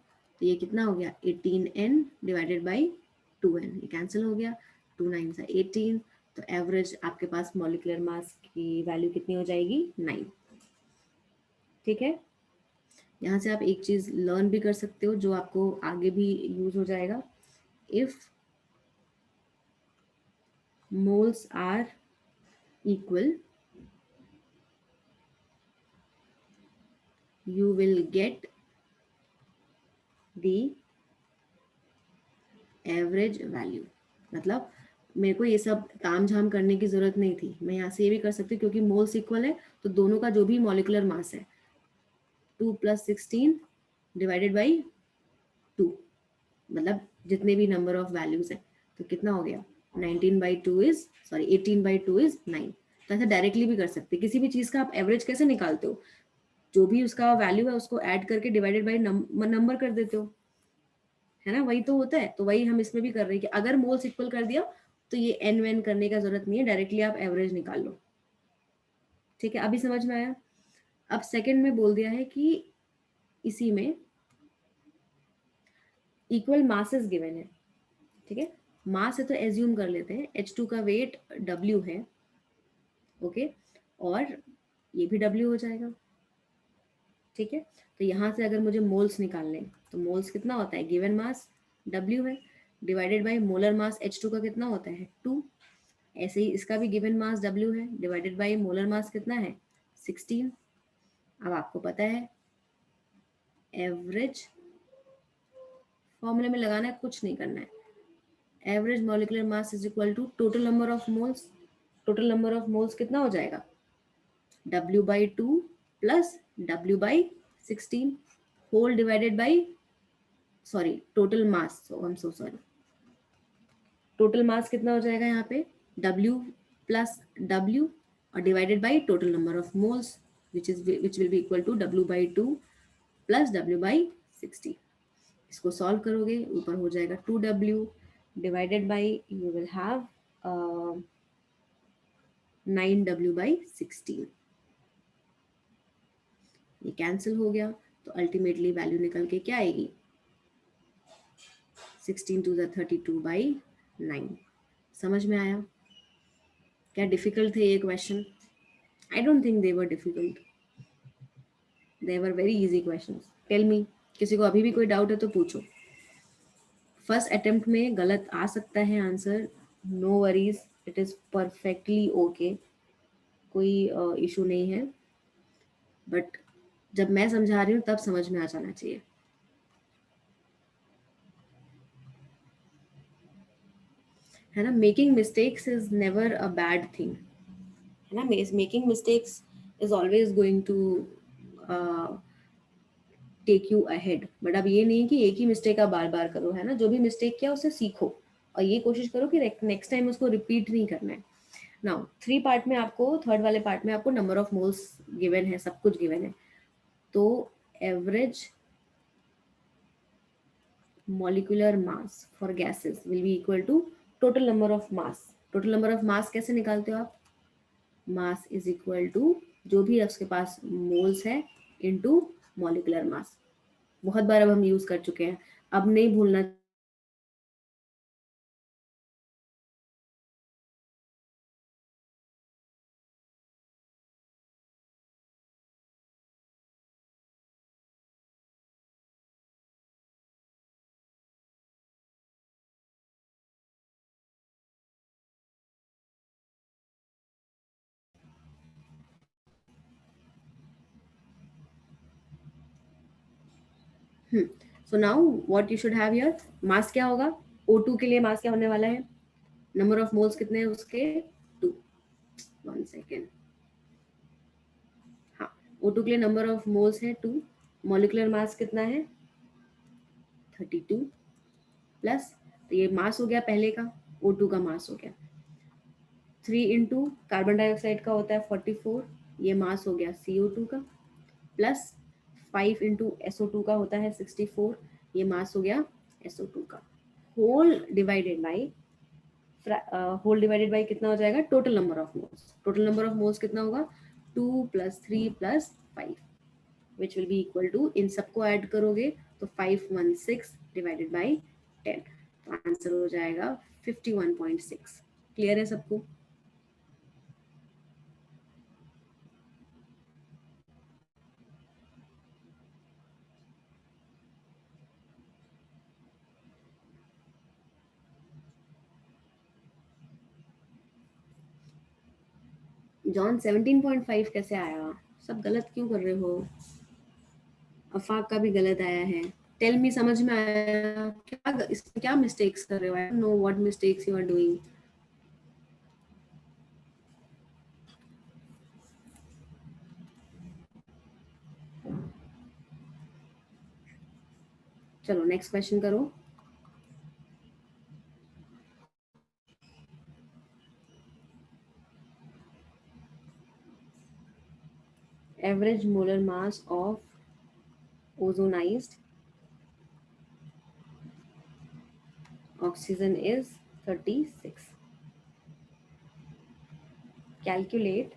तो ये कितना हो गया, 18n डिवाइडेड बाई 2n. ये कैंसिल हो गया, 2 9 18. तो एवरेज आपके पास मॉलिक्यूलर मास की वैल्यू कितनी हो जाएगी, 9. ठीक है, यहाँ से आप एक चीज लर्न भी कर सकते हो जो आपको आगे भी यूज हो जाएगा. If moles are equal, you will get the average value. मतलब मेरे को ये सब ताम झाम करने की जरूरत नहीं थी, मैं यहाँ से ये भी कर सकती हूँ क्योंकि मोल्स इक्वल है, तो दोनों का जो भी मॉलिकुलर मास है 2 + 16 डिवाइडेड बाई 2, मतलब जितने भी नंबर ऑफ वैल्यूज हैं, तो कितना हो गया 19/2 इज सॉरी 18/2 इज 9। तो ऐसा डायरेक्टली भी कर सकते, किसी भी चीज का आप एवरेज कैसे निकालते हो, जो भी उसका वैल्यू है उसको ऐड करके डिवाइडेड बाई नंबर कर देते हो, है ना, वही तो होता है। तो वही हम इसमें भी कर रहे हैं कि अगर मोल्स इक्वल कर दिया तो ये एन वेन करने का जरूरत नहीं है, डायरेक्टली आप एवरेज निकाल लो। ठीक है, अभी समझ में आया। अब सेकंड में बोल दिया है कि इसी में इक्वल मासेस गिवन है, ठीक है, मास है तो एज्यूम कर लेते हैं H2 का वेट W है, ओके, और ये भी W हो जाएगा, ठीक है। तो यहाँ से अगर मुझे मोल्स निकालने, तो मोल्स कितना होता है, गिवन मास W है divided by molar mass H2 का कितना होता है 2, ऐसे ही इसका भी गिवन मास W है डिवाइडेड बाय मोलर मास कितना है 16। अब आपको पता है एवरेज फॉर्मूले में लगाना है, कुछ नहीं करना है। Average molecular mass is equal to total number of moles, total number of moles कितना हो जाएगा W/2 plus W/16 whole divided by sorry total mass, so I am so sorry, total mass कितना हो जाएगा यहाँ पे W प्लस W और divided by total number of moles which will be equal to W/2 plus W/16। इसको solve करोगे ऊपर हो जाएगा 2W divided by you will have 9W/16, ये कैंसिल हो गया, तो अल्टीमेटली वैल्यू निकल के क्या आएगी 16 × 2 = 32/9। समझ में आया? क्या डिफिकल्ट थे ये question? I don't think they were difficult, they were very easy question. Tell me, किसी को अभी भी कोई डाउट है तो पूछो। फर्स्ट अटेम्प्ट में गलत आ सकता है answer, no worries, it is perfectly okay, कोई इशू नहीं है, बट जब मैं समझा रही हूँ तब समझ में आ जाना चाहिए। है ना, making mistakes is never a bad thing, है ना, making mistakes is always going to take you ahead, but अब ये नहीं कि एक ही मिस्टेक आप बार बार करो, है ना, जो भी मिस्टेक किया उससे सीखो और ये कोशिश करो कि नेक्स्ट टाइम उसको रिपीट नहीं करना है। नाउ 3 पार्ट में आपको, थर्ड वाले पार्ट में आपको नंबर ऑफ मोल्स गिवन है, सब कुछ गिवन है, तो average molecular mass for gases will be equal to total number of mass। total number of mass कैसे निकालते हो आप, mass is equal to जो भी आपके पास मोल्स है इनटू molecular mass। बहुत बार अब हम यूज कर चुके हैं, अब नहीं भूलना। So now what you should have here, mass क्या होगा, O2 के लिए मास क्या होने वाला है, नंबर ऑफ मोल्स कितने हैं उसके 2, 1 सेकेंड, हाँ, O2 के लिए नंबर ऑफ मोल्स है 2, मॉलिक्यूलर मास कितना है 32 प्लस, तो ये मास हो गया पहले का, O2 का मास हो गया 3 इंटू कार्बन डाइऑक्साइड का होता है 44, ये मास हो गया CO2 का, प्लस 5 इंटू SO2 का होता है 64, ये मास हो गया SO2 का, whole divided by whole divided by कितना हो जाएगा total number of moles, total number of moles कितना होगा 2 + 3 + 5 which will be equal to, इन सबको ऐड करोगे तो 516 डिवाइडेड बाई 10, तो आंसर हो जाएगा 51.6। क्लियर है सबको? जॉन 17.5 कैसे आया, सब गलत क्यों कर रहे हो, अफाक का भी गलत आया है। टेल मी, समझ में आया क्या, इसमें क्या मिस्टेक्स कर रहे हो, I don't know what mistakes you are doing. चलो नेक्स्ट क्वेश्चन करो। Average molar mass of ozonized oxygen is 36. Calculate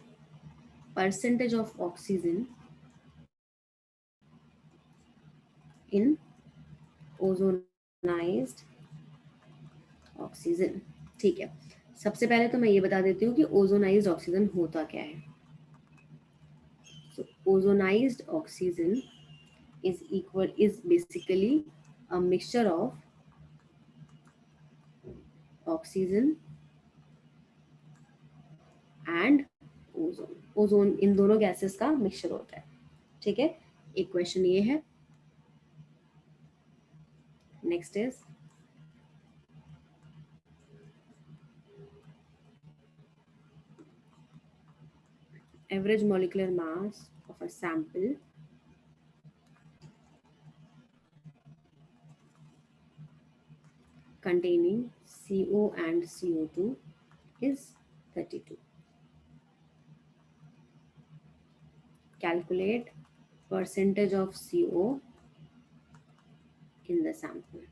percentage of oxygen in ozonized oxygen. ठीक है, सबसे पहले तो मैं ये बता देती हूँ कि ओजोनाइज्ड ऑक्सीजन होता क्या है। Ozonised oxygen is basically a mixture of oxygen and ozone. Ozone in दोनों गैसेस का मिक्सचर होता है। ठीक है, एक क्वेश्चन ये है। Next is average molecular mass of a sample containing CO and CO2 is 32. Calculate percentage of CO in the sample.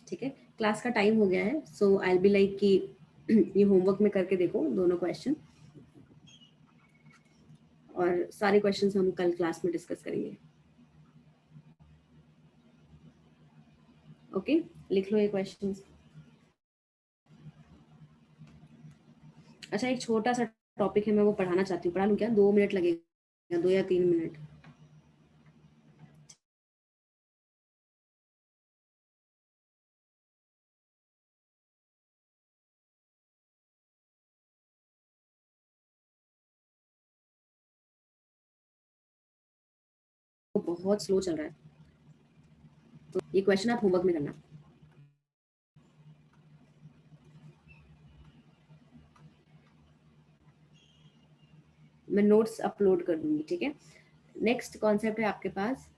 ठीक है, क्लास का टाइम हो गया है, सो आई बी लाइक कि ये होमवर्क में करके देखो दोनों क्वेश्चन, और सारे क्वेश्चंस हम कल क्लास में डिस्कस करेंगे। ओके, लिख लो ये क्वेश्चंस। अच्छा, एक छोटा सा टॉपिक है, मैं वो पढ़ाना चाहती हूँ, पढ़ा लूँ क्या? 2 मिनट लगेगा, 2 या 3 मिनट। वो बहुत स्लो चल रहा है, तो ये क्वेश्चन आप होमवर्क में करना। मैं नोट्स अपलोड कर दूंगी, ठीक है। नेक्स्ट कॉन्सेप्ट है आपके पास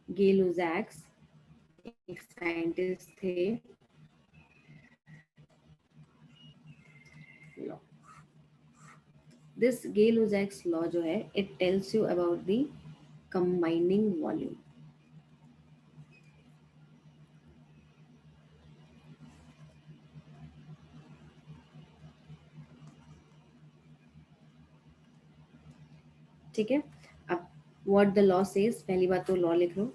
गे लुज़ैक्स, एक साइंटिस्ट थे। लॉ, दिस गे लुज़ैक्स लॉ जो है, it tells you about the combining volume. ठीक है, अब व्हाट द लॉ सेज, पहली बात तो लॉ लिख लो।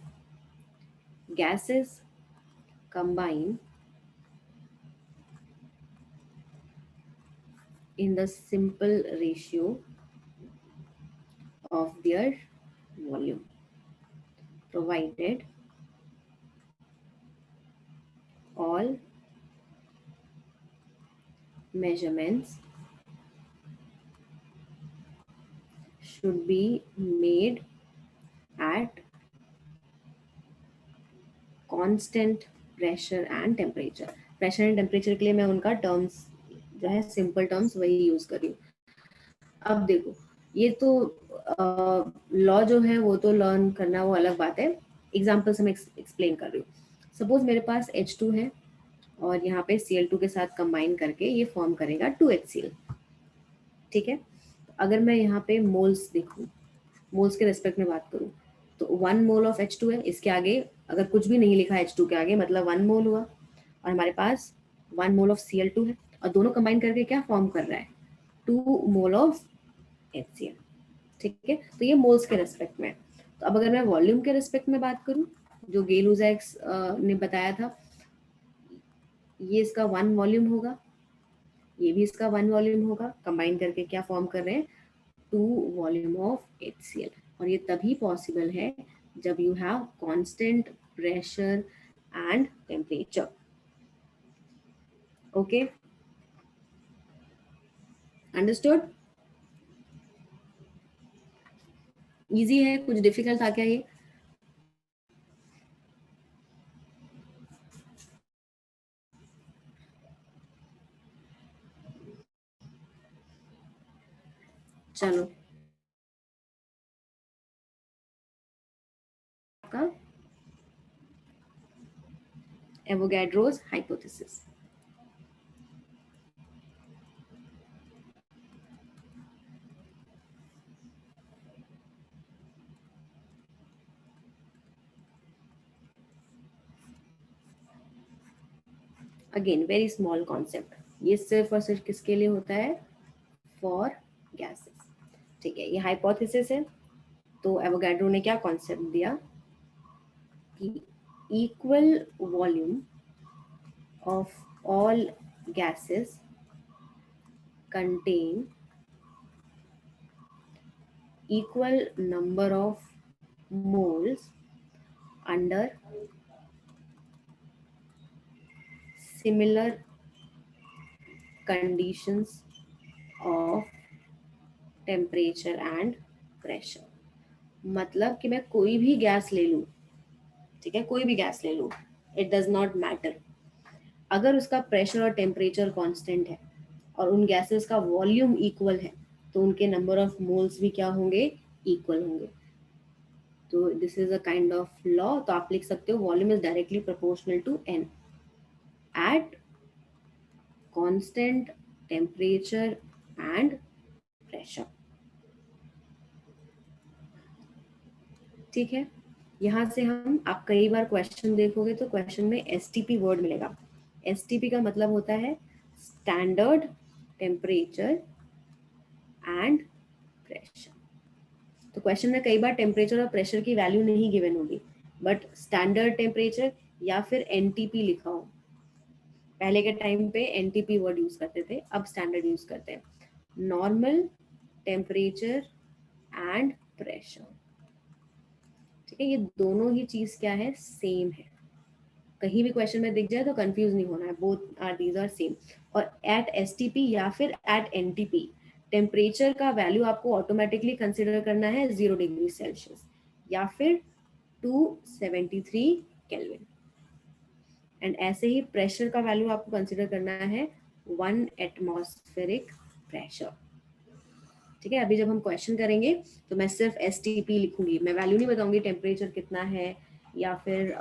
Gases combine in the simple ratio of their volume, provided all measurements should be made at constant pressure and temperature. Pressure and temperature के लिए मैं उनका टर्म्स जो है सिंपल टर्म्स वही यूज कर रही हूँ। अब देखो, ये तो लॉ जो है वो तो लर्न करना वो अलग बात है, एग्जाम्पल से मैं एक्सप्लेन कर रही हूँ। सपोज मेरे पास H2 है और यहाँ पे Cl2 के साथ कंबाइन करके ये फॉर्म करेगा 2HCl। ठीक है, अगर मैं यहाँ पे मोल्स देखूँ, मोल्स के रेस्पेक्ट में बात करूँ, तो 1 मोल ऑफ H2 है, इसके आगे अगर कुछ भी नहीं लिखा है H2 के आगे मतलब 1 मोल हुआ, और हमारे पास 1 मोल ऑफ Cl2 है, और दोनों कंबाइन करके क्या फॉर्म कर रहा है, 2 मोल ऑफ HCl। ठीक है, तो ये मोल्स के रेस्पेक्ट में। तो अब अगर मैं वॉल्यूम के रेस्पेक्ट में बात करूँ, जो गे लुज़ैक्स ने बताया था, ये इसका 1 वॉल्यूम होगा, ये भी इसका 1 वॉल्यूम होगा, कंबाइन करके क्या फॉर्म कर रहे हैं, 2 वॉल्यूम ऑफ HCl। और ये तभी पॉसिबल है जब you have constant pressure and temperature. Okay, understood? Easy है, कुछ डिफिकल्ट था क्या ये? चलो आपका Avogadro's hypothesis. Again very small concept, ये सिर्फ और सिर्फ किसके लिए होता है? For gases. ठीक है, ये हाइपोथेसिस है। तो एवोगैड्रो ने क्या कॉन्सेप्ट दिया कि equal volume of all gases contain equal number of moles under similar conditions of temperature and pressure। मतलब कि मैं कोई भी गैस ले लूं, ठीक है, कोई भी गैस ले लूं, इट डज नॉट मैटर, अगर उसका प्रेशर और टेम्परेचर कांस्टेंट है और उन गैसेस का वॉल्यूम इक्वल है तो उनके नंबर ऑफ मोल्स भी क्या होंगे? इक्वल होंगे। तो this is a kind of law. तो आप लिख सकते हो volume is directly proportional to n at constant temperature and pressure. ठीक है, यहाँ से हम, आप कई बार क्वेश्चन देखोगे तो क्वेश्चन में एसटीपी वर्ड मिलेगा। एसटीपी का मतलब होता है स्टैंडर्ड टेम्परेचर एंड प्रेशर। तो क्वेश्चन में कई बार टेम्परेचर और प्रेशर की वैल्यू नहीं गिवन होगी, बट स्टैंडर्ड टेम्परेचर या फिर एनटीपी लिखा हो। पहले के टाइम पे एनटीपी वर्ड यूज करते थे, अब स्टैंडर्ड यूज करते हैं। नॉर्मल टेम्परेचर एंड प्रेशर, ठीक है, ये दोनों ही चीज क्या है? सेम है। कहीं भी क्वेश्चन में दिख जाए तो कंफ्यूज नहीं होना है, both are these are same. और एट एसटीपी या फिर एट एनटीपी टेम्परेचर का वैल्यू आपको ऑटोमेटिकली कंसिडर करना है 0 डिग्री सेल्सियस या फिर 273 केल्विन। एंड ऐसे ही प्रेशर का वैल्यू आपको कंसिडर करना है 1 एटमॉस्फेरिक प्रेशर। ठीक है, अभी जब हम क्वेश्चन करेंगे तो मैं सिर्फ एसटीपी लिखूंगी, मैं वैल्यू नहीं बताऊंगी टेम्परेचर कितना है या फिर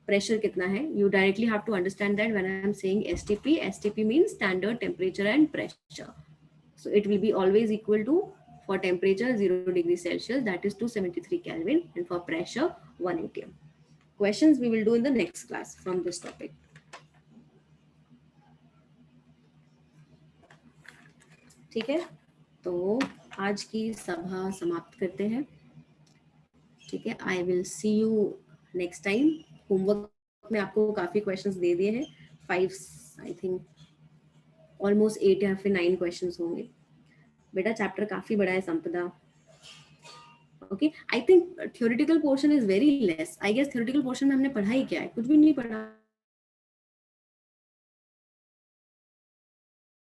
pressure कितना है। You directly have to understand that when I am saying STP, STP means standard temperature and pressure. So it will be always equal to, for temperature 0 degree Celsius, that is 273 Kelvin, and for pressure 1 atm. Questions we will do in the next class from this topic. ठीक है, तो आज की सभा समाप्त करते हैं। ठीक है, आई will C you next time. Homework में आपको काफी क्वेश्चंस दे दिए हैं, 5 आई थिंक ऑलमोस्ट 8 या फिर 9 क्वेश्चंस होंगे। बेटा चैप्टर काफी बड़ा है संपदा। Okay, I think theoretical portion is very less. I guess theoretical portion में हमने पढ़ा ही क्या है? कुछ भी नहीं पढ़ा।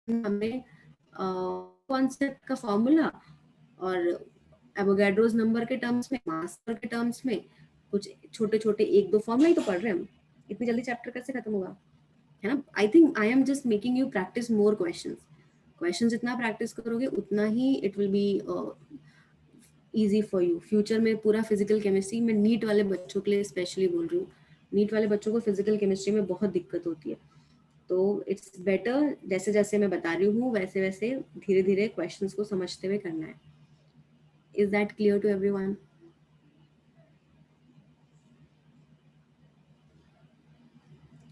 हमें कॉन्सेप्ट का फॉर्मूला और एवोगैड्रोस नंबर के टर्म्स में, मास के टर्म्स में कुछ छोटे छोटे 1-2 फॉर्मूला ही तो पढ़ रहे हैं हम। इतनी जल्दी चैप्टर कैसे खत्म होगा, है ना? I think I am just making you practice more questions. Question जितना प्रैक्टिस करोगे उतना ही it will be easy for you future में। पूरा फिजिकल केमिस्ट्री में नीट वाले बच्चों के लिए स्पेशली बोल रही हूँ, नीट वाले बच्चों को फिजिकल केमिस्ट्री में बहुत दिक्कत होती है। तो इट्स बेटर जैसे जैसे मैं बता रही हूँ वैसे वैसे धीरे धीरे क्वेश्चंस को समझते हुए करना है। Is that clear to everyone?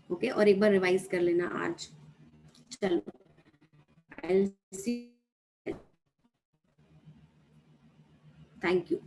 Okay, और एक बार रिवाइज कर लेना आज। चलो, I will see, thank you.